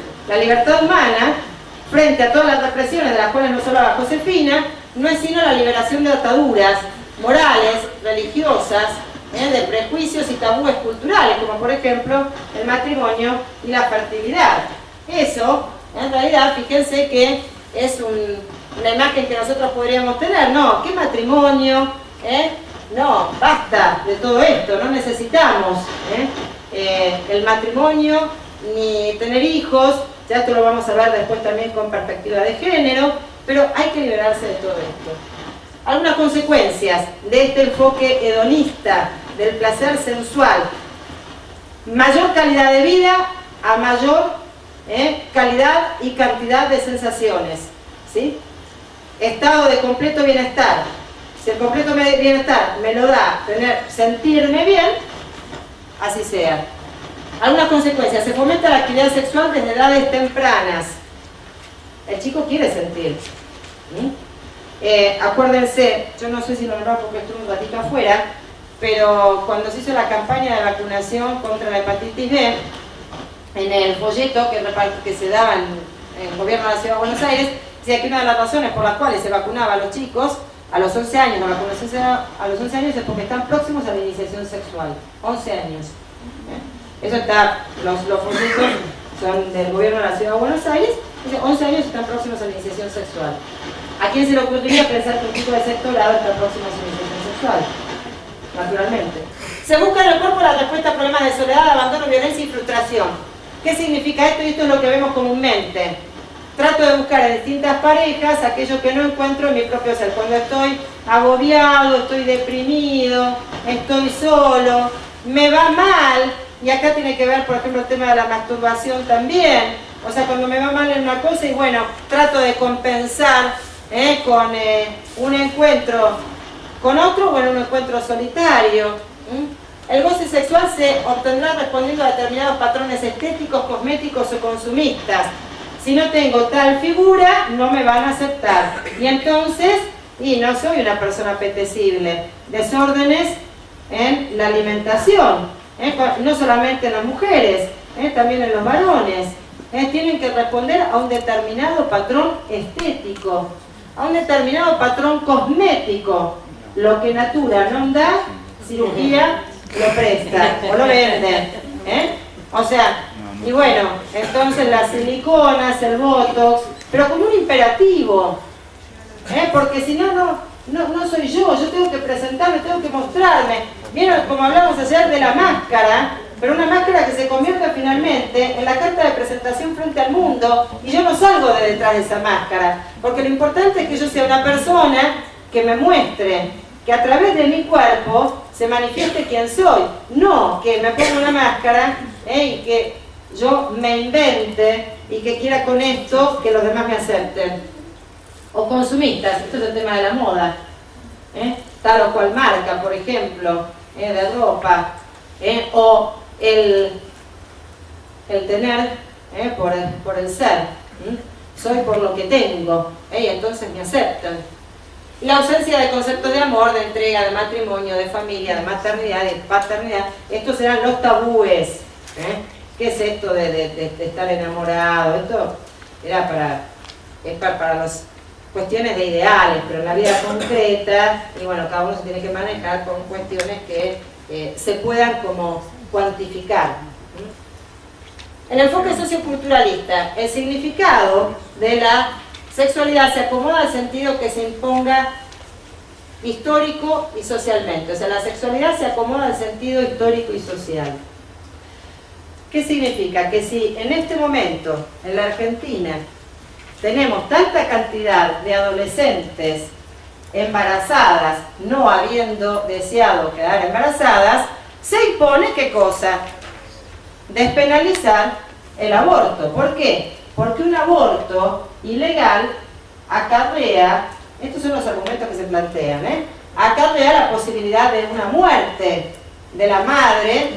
frente a todas las represiones de las cuales nos hablaba Josefina, no es sino la liberación de ataduras morales, religiosas, de prejuicios y tabúes culturales, como por ejemplo el matrimonio y la fertilidad. Eso En realidad, fíjense que es una imagen que nosotros podríamos tener. No, ¿qué matrimonio? No, basta de todo esto, no necesitamos el matrimonio ni tener hijos. Ya esto lo vamos a ver después también con perspectiva de género, pero hay que liberarse de todo esto. Algunas consecuencias de este enfoque hedonista del placer sensual: mayor calidad de vida a mayor calidad y cantidad de sensaciones, ¿sí? Estado de completo bienestar. Si el completo bienestar me lo da sentirme bien, así sea. Algunas consecuencias: se fomenta la actividad sexual desde edades tempranas. El chico quiere sentir. Acuérdense, yo no sé si lo nombraba porque estuve un ratito afuera, pero cuando se hizo la campaña de vacunación contra la hepatitis B, en el folleto que se daba en el gobierno de la Ciudad de Buenos Aires, decía que una de las razones por las cuales se vacunaba a los chicos a los 11 años, la vacunación a los 11 años es porque están próximos a la iniciación sexual. 11 años. Eso está, los folletos son del gobierno de la Ciudad de Buenos Aires, dice 11 años están próximos a la iniciación sexual. ¿A quién se le ocurriría pensar que un chico de sexto grado está próximo a su iniciación sexual? Naturalmente. Se busca en el cuerpo la respuesta a problemas de soledad, abandono, violencia y frustración. ¿Qué significa esto? Y esto es lo que vemos comúnmente. Trato de buscar en distintas parejas aquello que no encuentro en mi propio ser. Cuando estoy agobiado, estoy deprimido, estoy solo, me va mal, y acá tiene que ver, por ejemplo, el tema de la masturbación también. O sea, cuando me va mal en una cosa y bueno, trato de compensar con un encuentro con otro o en un encuentro solitario. El goce sexual se obtendrá respondiendo a determinados patrones estéticos, cosméticos o consumistas. Si no tengo tal figura, no me van a aceptar. Y entonces, no soy una persona apetecible. Desórdenes en la alimentación, no solamente en las mujeres, también en los varones. Tienen que responder a un determinado patrón estético, a un determinado patrón cosmético. Lo que natura no da, cirugía lo presta o lo vende. O sea, y bueno, entonces las siliconas, el botox, pero como un imperativo, porque si no, no soy yo tengo que presentarme, tengo que mostrarme. Vieron como hablamos ayer de la máscara, pero una máscara que se convierte finalmente en la carta de presentación frente al mundo, y yo no salgo de detrás de esa máscara, porque lo importante es que yo sea una persona que me muestre, que a través de mi cuerpo se manifieste quién soy, no que me ponga una máscara y que yo me invente y que quiera con esto que los demás me acepten. O consumistas, esto es el tema de la moda, tal o cual marca, por ejemplo, de ropa, o el tener por el ser, soy por lo que tengo, y entonces me aceptan. La ausencia de conceptos de amor, de entrega, de matrimonio, de familia, de maternidad, de paternidad, estos eran los tabúes. ¿Qué es esto de estar enamorado? Esto era para las cuestiones de ideales, pero en la vida concreta, y bueno, cada uno se tiene que manejar con cuestiones que se puedan como cuantificar. El enfoque socioculturalista, el significado de la sexualidad se acomoda al sentido que se imponga histórico y socialmente. O sea, la sexualidad se acomoda al sentido histórico y social. ¿Qué significa? Que si en este momento, en la Argentina, tenemos tanta cantidad de adolescentes embarazadas, no habiendo deseado quedar embarazadas, se impone, ¿qué cosa? Despenalizar el aborto. ¿Por qué? Porque un aborto ilegal acarrea, estos son los argumentos que se plantean, acarrea la posibilidad de una muerte de la madre,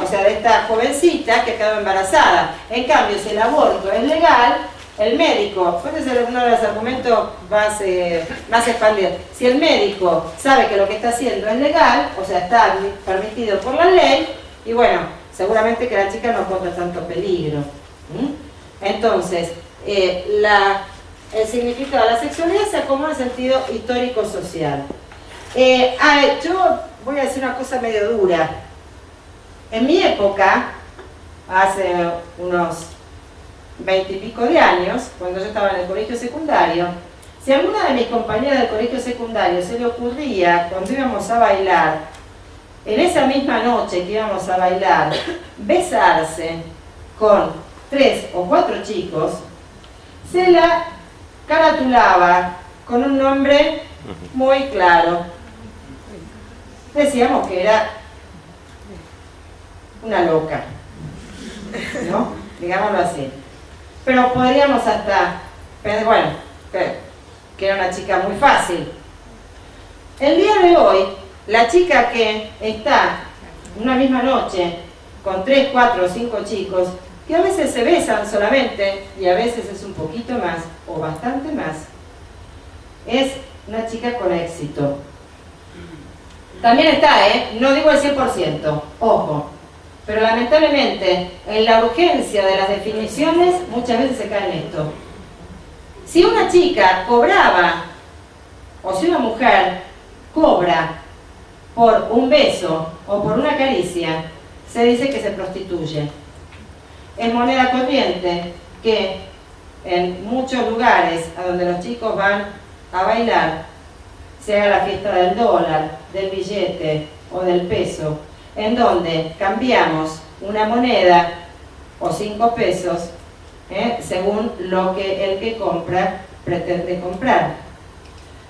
o sea, de esta jovencita que quedó embarazada. En cambio, si el aborto es legal, el médico, este es uno de los argumentos más expandidos, si el médico sabe que lo que está haciendo es legal, o sea, está permitido por la ley, y bueno, seguramente que la chica no corre tanto peligro. Entonces, el significado de la sexualidad se acomoda en sentido histórico-social. Yo voy a decir una cosa medio dura. En mi época, hace unos 20 y pico de años, cuando yo estaba en el colegio secundario, si a alguna de mis compañeras del colegio secundario se le ocurría, cuando íbamos a bailar, en esa misma noche que íbamos a bailar, besarse con 3 o 4 chicos, se la caratulaba con un nombre muy claro. Decíamos que era una loca, ¿no? Digámoslo así. Pero podríamos hasta pensar, bueno, que era una chica muy fácil. El día de hoy, la chica que está una misma noche con 3, 4 o 5 chicos, que a veces se besan solamente y a veces es un poquito más o bastante más, es una chica con éxito. También está, no digo el 100%, ojo, pero lamentablemente en la urgencia de las definiciones muchas veces se cae en esto. Si una chica cobraba, o si una mujer cobra por un beso o por una caricia, se dice que se prostituye. Es moneda corriente que en muchos lugares a donde los chicos van a bailar, sea la fiesta del dólar, del billete o del peso, en donde cambiamos una moneda o 5 pesos según lo que el que compra pretende comprar.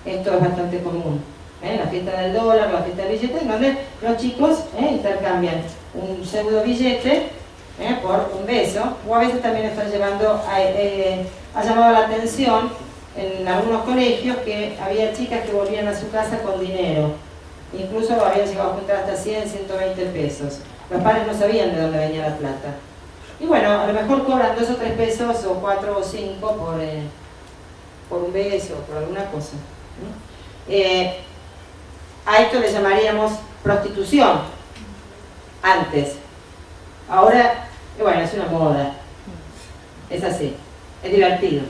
Esto es bastante común. La fiesta del dólar, la fiesta del billete, en donde los chicos intercambian un pseudo billete por un beso, o a veces también están llevando, ha llamado la atención en algunos colegios que había chicas que volvían a su casa con dinero, incluso habían llegado a juntar hasta 100, 120 pesos. Los padres no sabían de dónde venía la plata. Y bueno, a lo mejor cobran 2 o 3 pesos, o 4 o 5 por un beso, por alguna cosa. A esto le llamaríamos prostitución, antes. Ahora, bueno, es una moda. Es así, es divertido.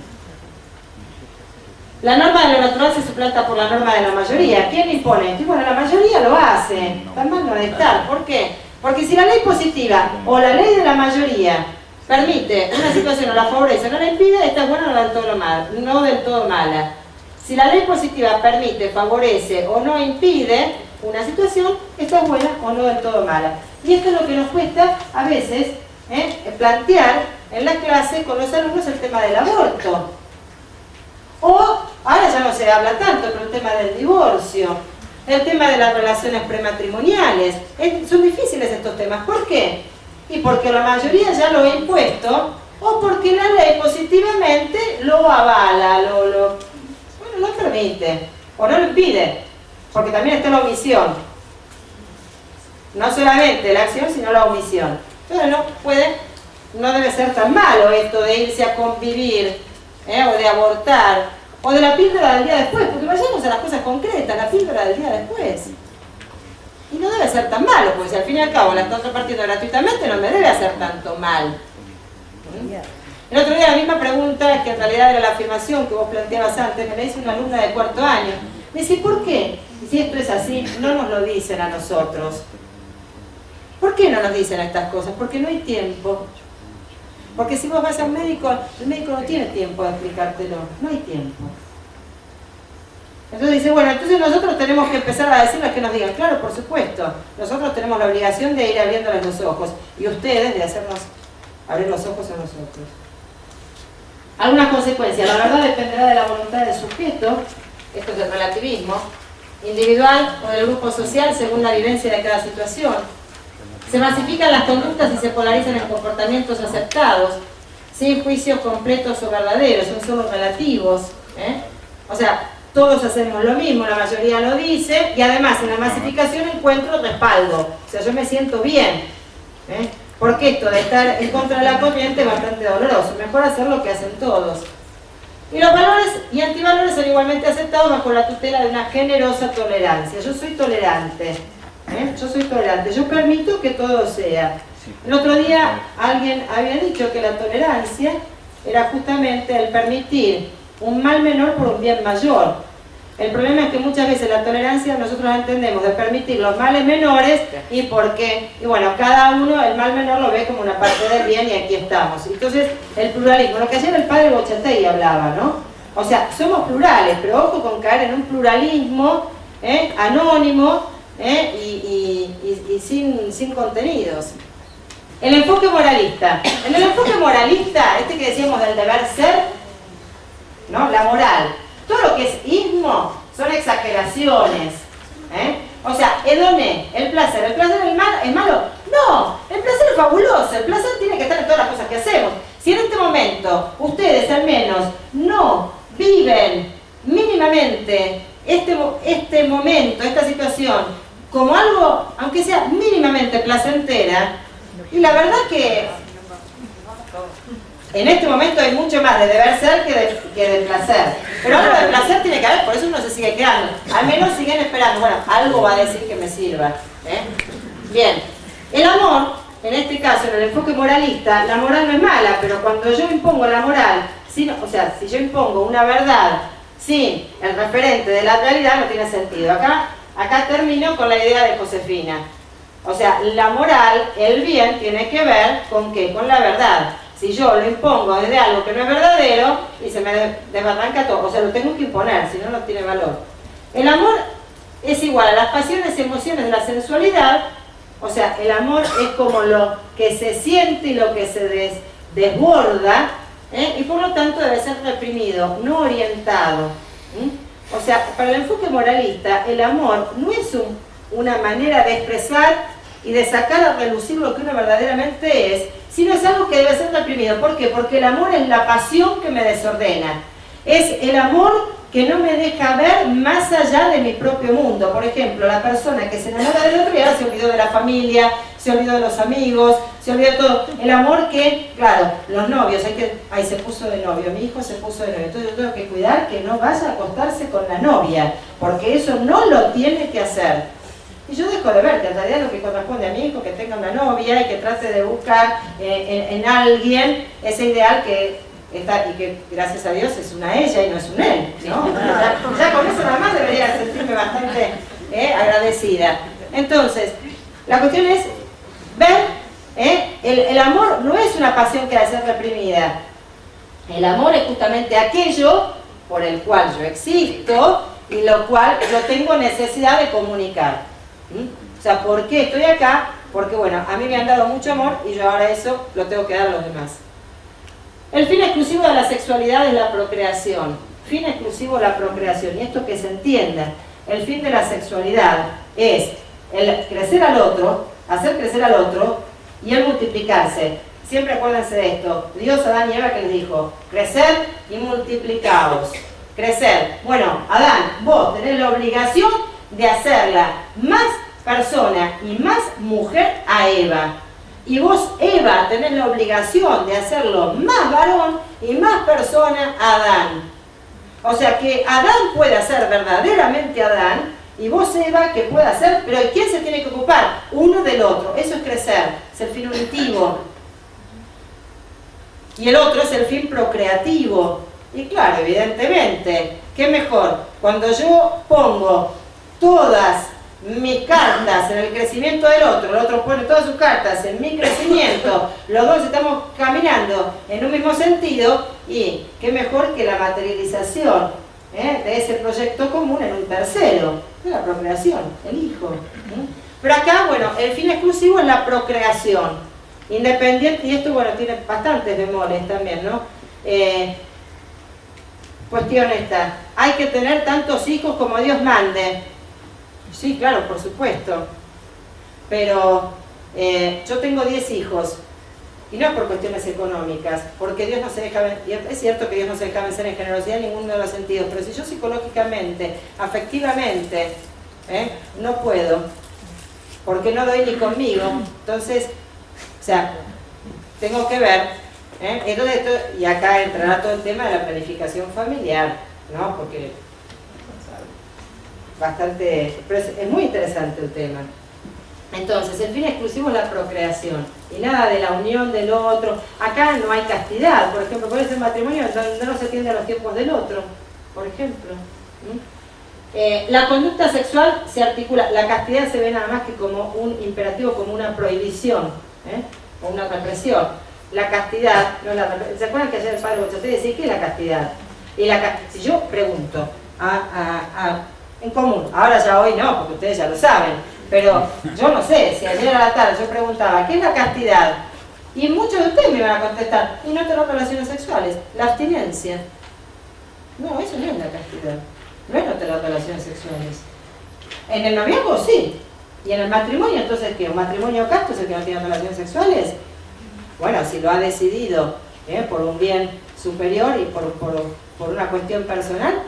La norma de lo natural se suplanta por la norma de la mayoría. ¿Quién impone? Y bueno, la mayoría lo hace. Tan mal no debe estar. ¿Por qué? Porque si la ley positiva o la ley de la mayoría permite una situación o la favorece o no la impide, esta es buena o no del todo mala. Si la ley positiva permite, favorece o no impide una situación, esta es buena o no del todo mala. Y esto es lo que nos cuesta a veces plantear en la clase con los alumnos el tema del aborto. O, ahora ya no se habla tanto, pero el tema del divorcio, el tema de las relaciones prematrimoniales. Son difíciles estos temas. ¿Por qué? Y porque la mayoría ya lo ha impuesto, o porque la ley positivamente lo avala, lo permite, o no lo impide, porque también está la omisión. No solamente la acción, sino la omisión. Entonces no debe ser tan malo esto de irse a convivir, o de abortar, o de la píldora del día después, porque vayamos a las cosas concretas, la píldora del día después. Y no debe ser tan malo, porque si al fin y al cabo la están repartiendo gratuitamente, no me debe hacer tanto mal. El otro día la misma pregunta, que en realidad era la afirmación que vos planteabas antes, me la hizo una alumna de 4º año. Me dice, ¿por qué? Si esto es así, no nos lo dicen a nosotros. ¿Por qué no nos dicen estas cosas? Porque no hay tiempo. Porque si vos vas a un médico, el médico no tiene tiempo de explicártelo, no hay tiempo. Entonces dice, bueno, entonces nosotros tenemos que empezar a decirles que nos digan, claro, por supuesto, nosotros tenemos la obligación de ir abriéndoles los ojos, y ustedes de hacernos abrir los ojos a nosotros. Algunas consecuencias, la verdad dependerá de la voluntad del sujeto, esto es el relativismo, individual o del grupo social según la vivencia de cada situación. Se masifican las conductas y se polarizan en comportamientos aceptados, sin juicios completos o verdaderos, son solo relativos. O sea, todos hacemos lo mismo, la mayoría lo dice, y además en la masificación encuentro respaldo. O sea, yo me siento bien. Porque esto de estar en contra de la corriente es bastante doloroso. Mejor hacer lo que hacen todos. Y los valores y antivalores son igualmente aceptados bajo la tutela de una generosa tolerancia. Yo soy tolerante. Yo soy tolerante, yo permito que todo sea. El otro día alguien había dicho que la tolerancia era justamente el permitir un mal menor por un bien mayor. El problema es que muchas veces la tolerancia nosotros la entendemos de permitir los males menores y por qué. Y bueno, cada uno el mal menor lo ve como una parte del bien y aquí estamos. Entonces, el pluralismo, lo que ayer el padre Bochatey hablaba, ¿no? O sea, somos plurales, pero ojo con caer en un pluralismo anónimo y sin contenidos. El enfoque moralista. En el enfoque moralista, este que decíamos del deber ser, ¿no? La moral. Todo lo que es ismo son exageraciones. O sea, hedoné, el placer es malo. No, el placer es fabuloso, el placer tiene que estar en todas las cosas que hacemos. Si en este momento ustedes al menos no viven mínimamente este momento, esta situación, como algo, aunque sea mínimamente placentera, y la verdad que en este momento hay mucho más de deber ser que de placer. Pero algo de placer tiene que haber, por eso uno se sigue quedando. Al menos siguen esperando, bueno, algo va a decir que me sirva. Bien, el amor, en este caso, en el enfoque moralista, la moral no es mala, pero cuando yo impongo la moral, si yo impongo una verdad sin el referente de la realidad, no tiene sentido. Acá termino con la idea de Josefina. O sea, la moral, el bien, tiene que ver con ¿qué? Con la verdad. Si yo lo impongo desde algo que no es verdadero y se me desbarranca todo, o sea, lo tengo que imponer, si no, no tiene valor. El amor es igual a las pasiones y emociones de la sensualidad, o sea, el amor es como lo que se siente y lo que se desborda, y por lo tanto debe ser reprimido, no orientado. O sea, para el enfoque moralista, el amor no es una manera de expresar y de sacar a relucir lo que uno verdaderamente es, sino es algo que debe ser reprimido. ¿Por qué? Porque el amor es la pasión que me desordena. Es el amor que no me deja ver más allá de mi propio mundo. Por ejemplo, la persona que se enamora del otro y ahora se olvidó de la familia, se olvidó de los amigos, se olvidó de todo. El amor que, claro, los novios, se puso de novio, mi hijo se puso de novio. Entonces yo tengo que cuidar que no vaya a acostarse con la novia, porque eso no lo tiene que hacer. Y yo dejo de ver que en realidad lo que corresponde a mi hijo, que tenga una novia y que trate de buscar en alguien ese ideal que está, y que gracias a Dios es una ella y no es un él, ¿no? Ya con eso nada más debería sentirme bastante agradecida. Entonces, la cuestión es ver, el amor no es una pasión que ha de ser reprimida. El amor es justamente aquello por el cual yo existo y lo cual yo tengo necesidad de comunicar. O sea, ¿por qué estoy acá? Porque, bueno, a mí me han dado mucho amor y yo ahora eso lo tengo que dar a los demás. El fin exclusivo de la sexualidad es la procreación. Fin exclusivo de la procreación. Y esto que se entienda, el fin de la sexualidad es el crecer al otro, hacer crecer al otro y el multiplicarse. Siempre acuérdense de esto. Dios, Adán y Eva, que les dijo, crecer y multiplicaos. Crecer. Bueno, Adán, vos tenés la obligación de hacerla más persona y más mujer a Eva. Y vos, Eva, tenés la obligación de hacerlo más varón y más persona a Adán. O sea que Adán pueda ser verdaderamente Adán y vos, Eva, que pueda ser, pero ¿quién se tiene que ocupar? Uno del otro. Eso es crecer, es el fin unitivo. Y el otro es el fin procreativo. Y claro, evidentemente, ¿qué mejor? Cuando yo pongo todas mis cartas en el crecimiento del otro, el otro pone todas sus cartas en mi crecimiento, los dos estamos caminando en un mismo sentido, y qué mejor que la materialización de ese proyecto común en un tercero, de la procreación, el hijo. Pero acá, bueno, el fin exclusivo es la procreación, independiente, y esto, bueno, tiene bastantes bemoles también, ¿no? Cuestión esta, hay que tener tantos hijos como Dios mande. Sí, claro, por supuesto. Pero yo tengo 10 hijos. Y no es por cuestiones económicas, porque Dios no se deja vencer. Es cierto que Dios no se deja vencer en generosidad en ninguno de los sentidos, pero si yo psicológicamente, afectivamente, no puedo, porque no doy ni conmigo, entonces, o sea, tengo que ver. Entonces, y acá entrará todo el tema de la planificación familiar, ¿no? Porque pero es muy interesante el tema. Entonces, el fin exclusivo es la procreación y nada de la unión del otro. Acá no hay castidad, por ejemplo, por ese matrimonio no se atiende a los tiempos del otro, por ejemplo. La conducta sexual se articula, la castidad se ve nada más que como un imperativo, como una prohibición, o una represión. La castidad, no la ¿se acuerdan que ayer el padre Bochate decía qué es la castidad? Y si yo pregunto en común, ahora ya hoy no, porque ustedes ya lo saben, pero yo no sé, si ayer a la tarde yo preguntaba ¿qué es la castidad? Y muchos de ustedes me van a contestar, y no tener relaciones sexuales, la abstinencia. No, eso no es la castidad. No es no tener relaciones sexuales. En el noviazgo sí. Y en el matrimonio, entonces, ¿qué? ¿Un matrimonio casto es el que no tiene relaciones sexuales? Bueno, si lo ha decidido por un bien superior y por una cuestión personal,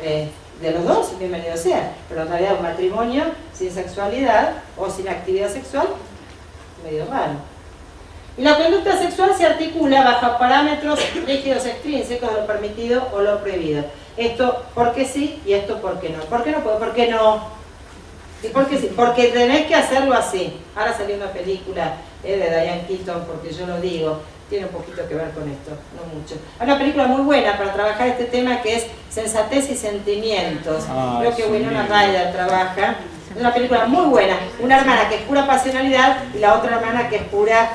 de los dos, bienvenido sea. Pero en realidad un matrimonio sin sexualidad o sin actividad sexual, medio raro. Y la conducta sexual se articula bajo parámetros rígidos extrínsecos de lo permitido o lo prohibido. Esto porque sí y esto porque no. ¿Por qué no puedo? ¿Por qué no? ¿Y por qué sí? Porque tenés que hacerlo así. Ahora salió una película de Diane Keaton, porque yo lo digo, tiene un poquito que ver con esto, no mucho. Hay una película muy buena para trabajar este tema que es Sensatez y Sentimientos. Creo que Winona Ryder trabaja. Es una película muy buena. Una hermana que es pura pasionalidad y la otra hermana que es pura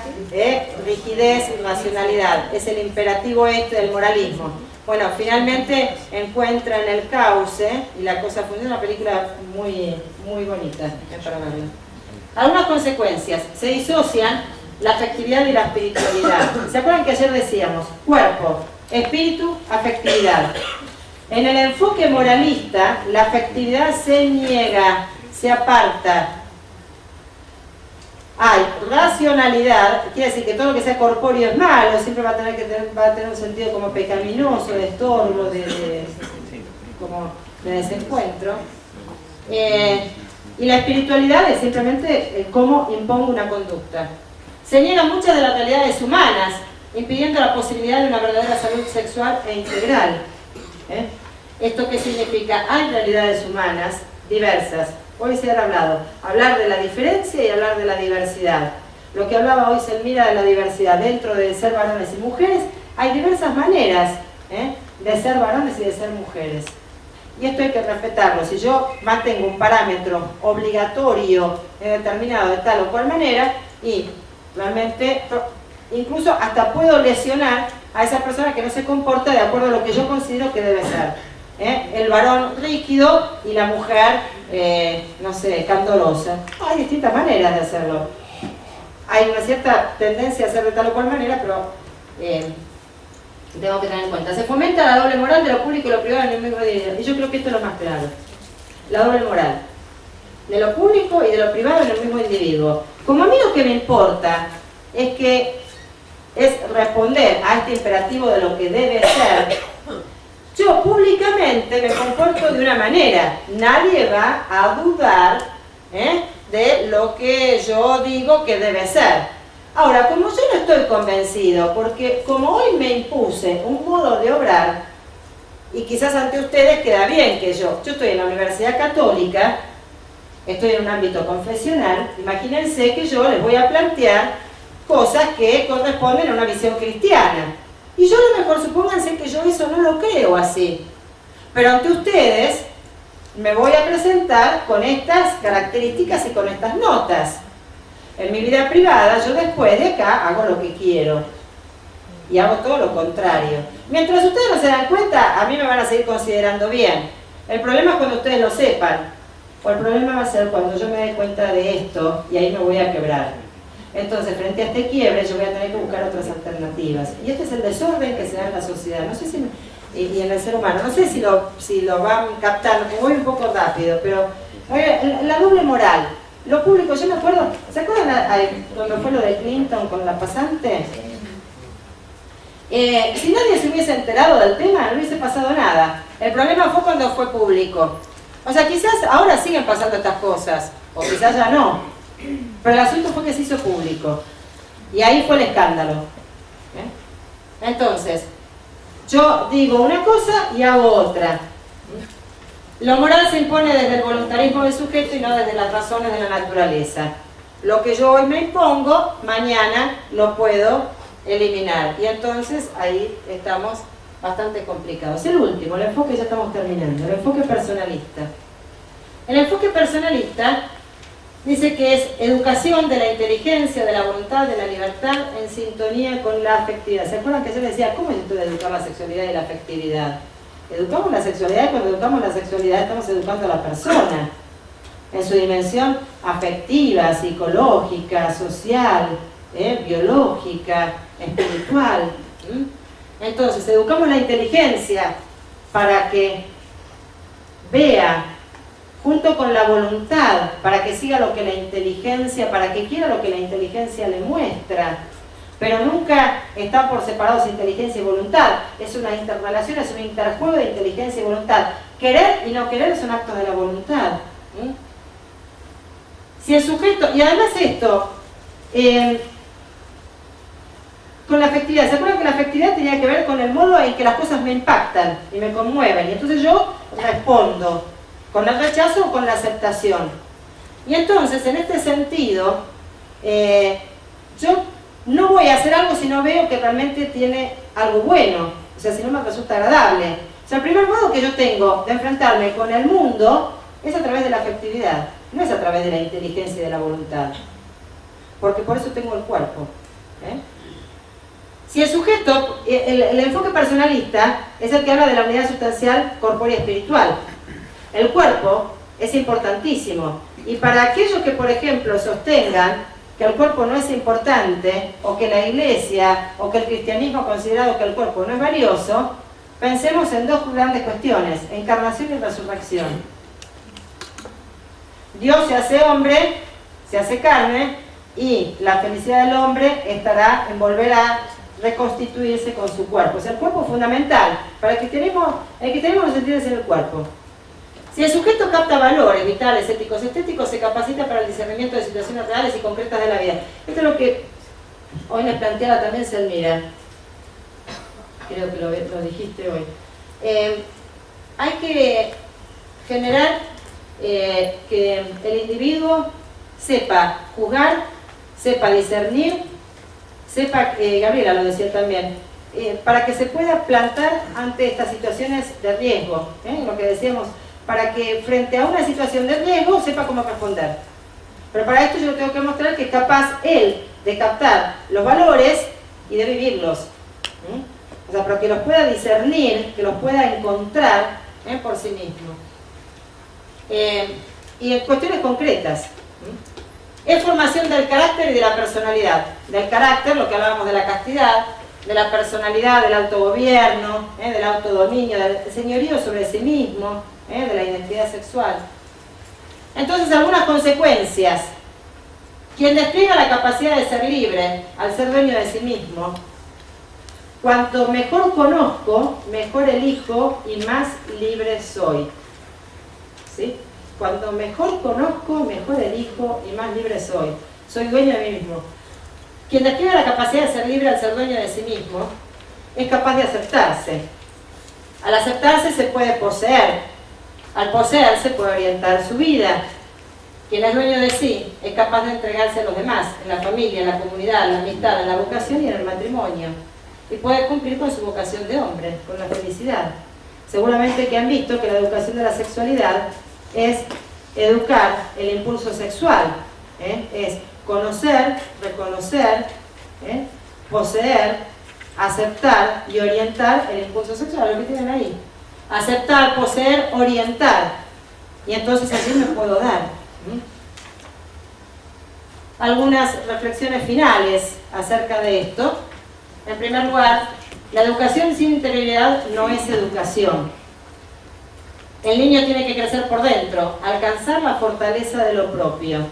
rigidez y racionalidad. Es el imperativo del moralismo. Bueno, finalmente encuentran el cauce y la cosa funciona. Una película muy, muy bonita para verla. Algunas consecuencias. Se disocian la afectividad y la espiritualidad. ¿Se acuerdan que ayer decíamos? Cuerpo, espíritu, afectividad. En el enfoque moralista, la afectividad se niega, se aparta. Hay racionalidad, quiere decir que todo lo que sea corpóreo es malo, siempre va a tener un sentido como pecaminoso, de estorbo, como de desencuentro. Y la espiritualidad es simplemente cómo impongo una conducta. Se niegan muchas de las realidades humanas, impidiendo la posibilidad de una verdadera salud sexual e integral. ¿Esto qué significa? Hay realidades humanas diversas. Hoy se ha hablado, hablar de la diferencia y hablar de la diversidad. Lo que hablaba hoy Selmira de la diversidad, dentro de ser varones y mujeres, hay diversas maneras de ser varones y de ser mujeres. Y esto hay que respetarlo. Si yo mantengo un parámetro obligatorio determinado de tal o cual manera, y realmente incluso hasta puedo lesionar a esa persona que no se comporta de acuerdo a lo que yo considero que debe ser. El varón rígido y la mujer, no sé, candorosa. Hay distintas maneras de hacerlo. Hay una cierta tendencia a hacer de tal o cual manera, pero tengo que tener en cuenta. Se fomenta la doble moral de lo público y lo privado en el mismo individuo. Y yo creo que esto es lo más claro. La doble moral. De lo público y de lo privado en el mismo individuo. Como a mí lo que me importa es responder a este imperativo de lo que debe ser. Yo públicamente me comporto de una manera. Nadie va a dudar de lo que yo digo que debe ser. Ahora, como yo no estoy convencido, porque como hoy me impuse un modo de obrar, y quizás ante ustedes queda bien que yo estoy en la Universidad Católica, estoy en un ámbito confesional, imagínense que yo les voy a plantear cosas que corresponden a una visión cristiana. Y yo a lo mejor supónganse que yo eso no lo creo así. Pero ante ustedes me voy a presentar con estas características y con estas notas. En mi vida privada, yo después de acá hago lo que quiero. Y hago todo lo contrario. Mientras ustedes no se dan cuenta, a mí me van a seguir considerando bien. El problema es cuando ustedes lo sepan. O el problema va a ser cuando yo me dé cuenta de esto y ahí me voy a quebrar. Entonces, frente a este quiebre, yo voy a tener que buscar otras alternativas. Y este es el desorden que se da en la sociedad. No sé si, y en el ser humano. No sé si lo van captando, que voy un poco rápido, pero la doble moral. Lo público, yo me acuerdo, ¿se acuerdan cuando fue lo de Clinton con la pasante? Si nadie se hubiese enterado del tema, no hubiese pasado nada. El problema fue cuando fue público. O sea, quizás ahora siguen pasando estas cosas, o quizás ya no. Pero el asunto fue que se hizo público. Y ahí fue el escándalo. Entonces, yo digo una cosa y hago otra. Lo moral se impone desde el voluntarismo del sujeto y no desde las razones de la naturaleza. Lo que yo hoy me impongo, mañana lo puedo eliminar. Y entonces ahí estamos bastante complicados. El último, el enfoque, ya estamos terminando, el enfoque personalista. El enfoque personalista dice que es educación de la inteligencia, de la voluntad, de la libertad en sintonía con la afectividad. ¿Se acuerdan que yo les decía, cómo es esto de educar la sexualidad y la afectividad? Educamos la sexualidad y cuando educamos la sexualidad estamos educando a la persona en su dimensión afectiva, psicológica, social, biológica, espiritual. Entonces, educamos la inteligencia para que vea, junto con la voluntad, para que siga lo que la inteligencia, para que quiera lo que la inteligencia le muestra. Pero nunca está por separados inteligencia y voluntad. Es una interrelación, es un interjuego de inteligencia y voluntad. Querer y no querer son actos de la voluntad. Si el sujeto, y además esto, con la afectividad, ¿se acuerdan que la afectividad tenía que ver con el modo en que las cosas me impactan y me conmueven? Y entonces yo respondo con el rechazo o con la aceptación. Y entonces, en este sentido, yo no voy a hacer algo si no veo que realmente tiene algo bueno, o sea, si no me resulta agradable. O sea, el primer modo que yo tengo de enfrentarme con el mundo es a través de la afectividad, no es a través de la inteligencia y de la voluntad, porque por eso tengo el cuerpo. Si el sujeto, el enfoque personalista es el que habla de la unidad sustancial corpórea y espiritual. El cuerpo es importantísimo, y para aquellos que, por ejemplo, sostengan que el cuerpo no es importante, o que la Iglesia o que el cristianismo ha considerado que el cuerpo no es valioso, pensemos en dos grandes cuestiones: encarnación y resurrección. Dios se hace hombre, se hace carne, y la felicidad del hombre estará en volver a reconstituirse con su cuerpo. O sea, el cuerpo es fundamental. Para el cristianismo no se entiende sin el cuerpo. Si el sujeto capta valores vitales, éticos, estéticos, se capacita para el discernimiento de situaciones reales y concretas de la vida. Esto es lo que hoy les planteaba también Selmira. Creo que lo dijiste hoy. Hay que generar que el individuo sepa juzgar, sepa discernir, sepa, Gabriela lo decía también, para que se pueda plantar ante estas situaciones de riesgo, lo que decíamos, para que frente a una situación de riesgo sepa cómo responder. Pero para esto yo tengo que mostrar que es capaz él de captar los valores y de vivirlos. O sea, pero que los pueda discernir, que los pueda encontrar por sí mismo. Y en cuestiones concretas. Es formación del carácter y de la personalidad. Del carácter, lo que hablábamos de la castidad, de la personalidad, del autogobierno, del autodominio, del señorío sobre sí mismo, de la identidad sexual. Entonces, algunas consecuencias. Quien despliega la capacidad de ser libre, al ser dueño de sí mismo, cuanto mejor conozco, mejor elijo y más libre soy. ¿Sí? Cuanto mejor conozco, mejor elijo y más libre soy. Soy dueño de mí mismo. Quien despliega la capacidad de ser libre al ser dueño de sí mismo, es capaz de aceptarse. Al aceptarse se puede poseer. Al poseerse puede orientar su vida. Quien es dueño de sí es capaz de entregarse a los demás, en la familia, en la comunidad, en la amistad, en la vocación y en el matrimonio. Y puede cumplir con su vocación de hombre, con la felicidad. Seguramente que han visto que la educación de la sexualidad es educar el impulso sexual. Es conocer, reconocer, poseer, aceptar y orientar el impulso sexual, lo que tienen ahí. Aceptar, poseer, orientar. Y entonces así me puedo dar. Algunas reflexiones finales acerca de esto. En primer lugar, la educación sin interioridad no es educación. El niño tiene que crecer por dentro, alcanzar la fortaleza de lo propio.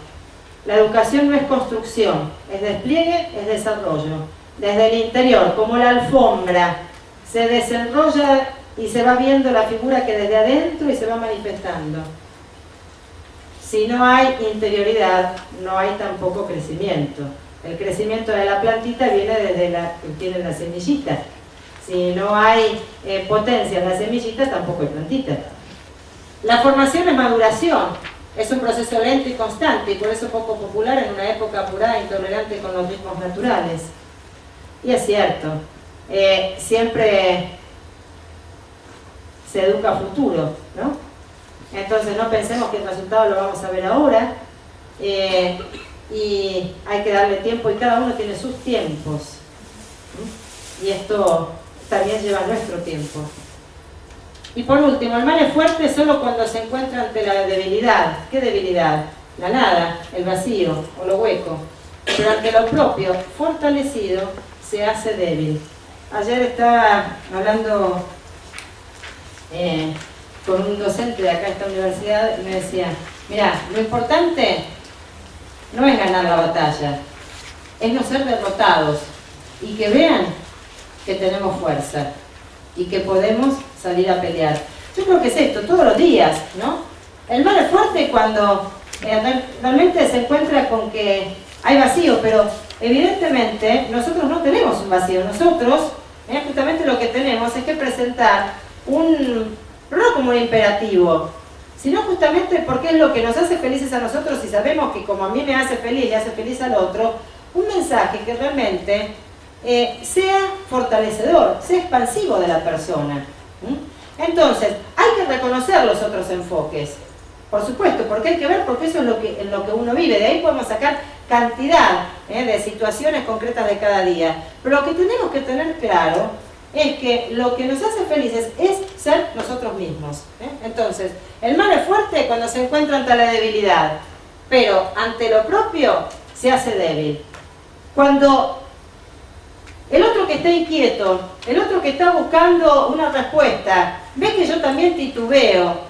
La educación no es construcción, es despliegue, es desarrollo. Desde el interior, como la alfombra, se desenrolla y se va viendo la figura que desde adentro y se va manifestando. Si no hay interioridad, no hay tampoco crecimiento. El crecimiento de la plantita viene desde que tiene la semillita. Si no hay potencia en la semillita, tampoco hay plantita. La formación es maduración, es un proceso lento y constante, y por eso poco popular en una época apurada e intolerante con los ritmos naturales. Y es cierto, siempre se educa a futuro, ¿no? Entonces no pensemos que el resultado lo vamos a ver ahora, y hay que darle tiempo, y cada uno tiene sus tiempos. Y esto también lleva nuestro tiempo. Y por último, el mal es fuerte solo cuando se encuentra ante la debilidad. ¿Qué debilidad? La nada, el vacío o lo hueco. Pero ante lo propio, fortalecido, se hace débil. Ayer estaba hablando con un docente de acá de esta universidad y me decía, mira, lo importante no es ganar la batalla, es no ser derrotados y que vean que tenemos fuerza y que podemos salir a pelear. Yo creo que es esto, todos los días, ¿no? El mal es fuerte cuando realmente se encuentra con que hay vacío, pero evidentemente nosotros no tenemos un vacío. Nosotros justamente lo que tenemos es que presentar no como un imperativo, sino justamente porque es lo que nos hace felices a nosotros, y sabemos que como a mí me hace feliz, le hace feliz al otro, un mensaje que realmente sea fortalecedor, sea expansivo de la persona. Entonces, hay que reconocer los otros enfoques, por supuesto, porque hay que ver, porque eso es en lo que uno vive. De ahí podemos sacar cantidad de situaciones concretas de cada día. Pero lo que tenemos que tener claro es que lo que nos hace felices es ser nosotros mismos. Entonces, el mal es fuerte cuando se encuentra ante la debilidad, pero ante lo propio se hace débil. Cuando el otro que está inquieto, el otro que está buscando una respuesta, ve que yo también titubeo,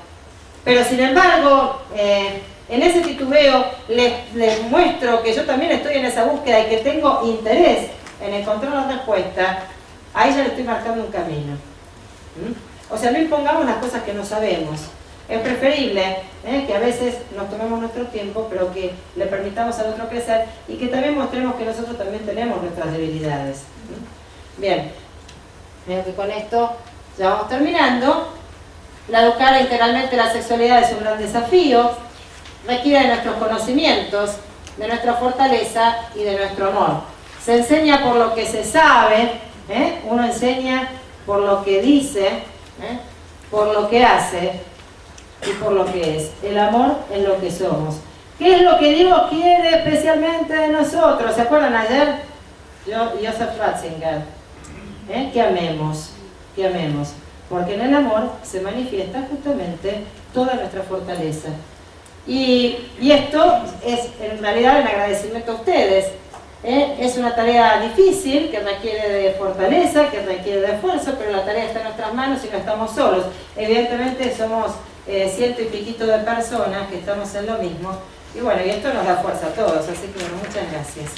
pero sin embargo, en ese titubeo les muestro que yo también estoy en esa búsqueda y que tengo interés en encontrar una respuesta, ahí ya le estoy marcando un camino. O sea, no impongamos las cosas que no sabemos. Es preferible que a veces nos tomemos nuestro tiempo, pero que le permitamos al otro crecer y que también mostremos que nosotros también tenemos nuestras debilidades. Bien, creo que con esto ya vamos terminando. La educar integralmente la sexualidad es un gran desafío, requiere de nuestros conocimientos, de nuestra fortaleza y de nuestro amor. Se enseña por lo que se sabe, uno enseña por lo que dice, por lo que hace y por lo que es. El amor es lo que somos. ¿Qué es lo que Dios quiere especialmente de nosotros? ¿Se acuerdan ayer? Joseph Ratzinger. Que amemos, que amemos. Porque en el amor se manifiesta justamente toda nuestra fortaleza. Y esto es en realidad en agradecimiento a ustedes. Es una tarea difícil, que requiere de fortaleza, que requiere de esfuerzo, pero la tarea está en nuestras manos y no estamos solos. Evidentemente somos 100 y piquito de personas que estamos en lo mismo. Y bueno, y esto nos da fuerza a todos, así que bueno, muchas gracias.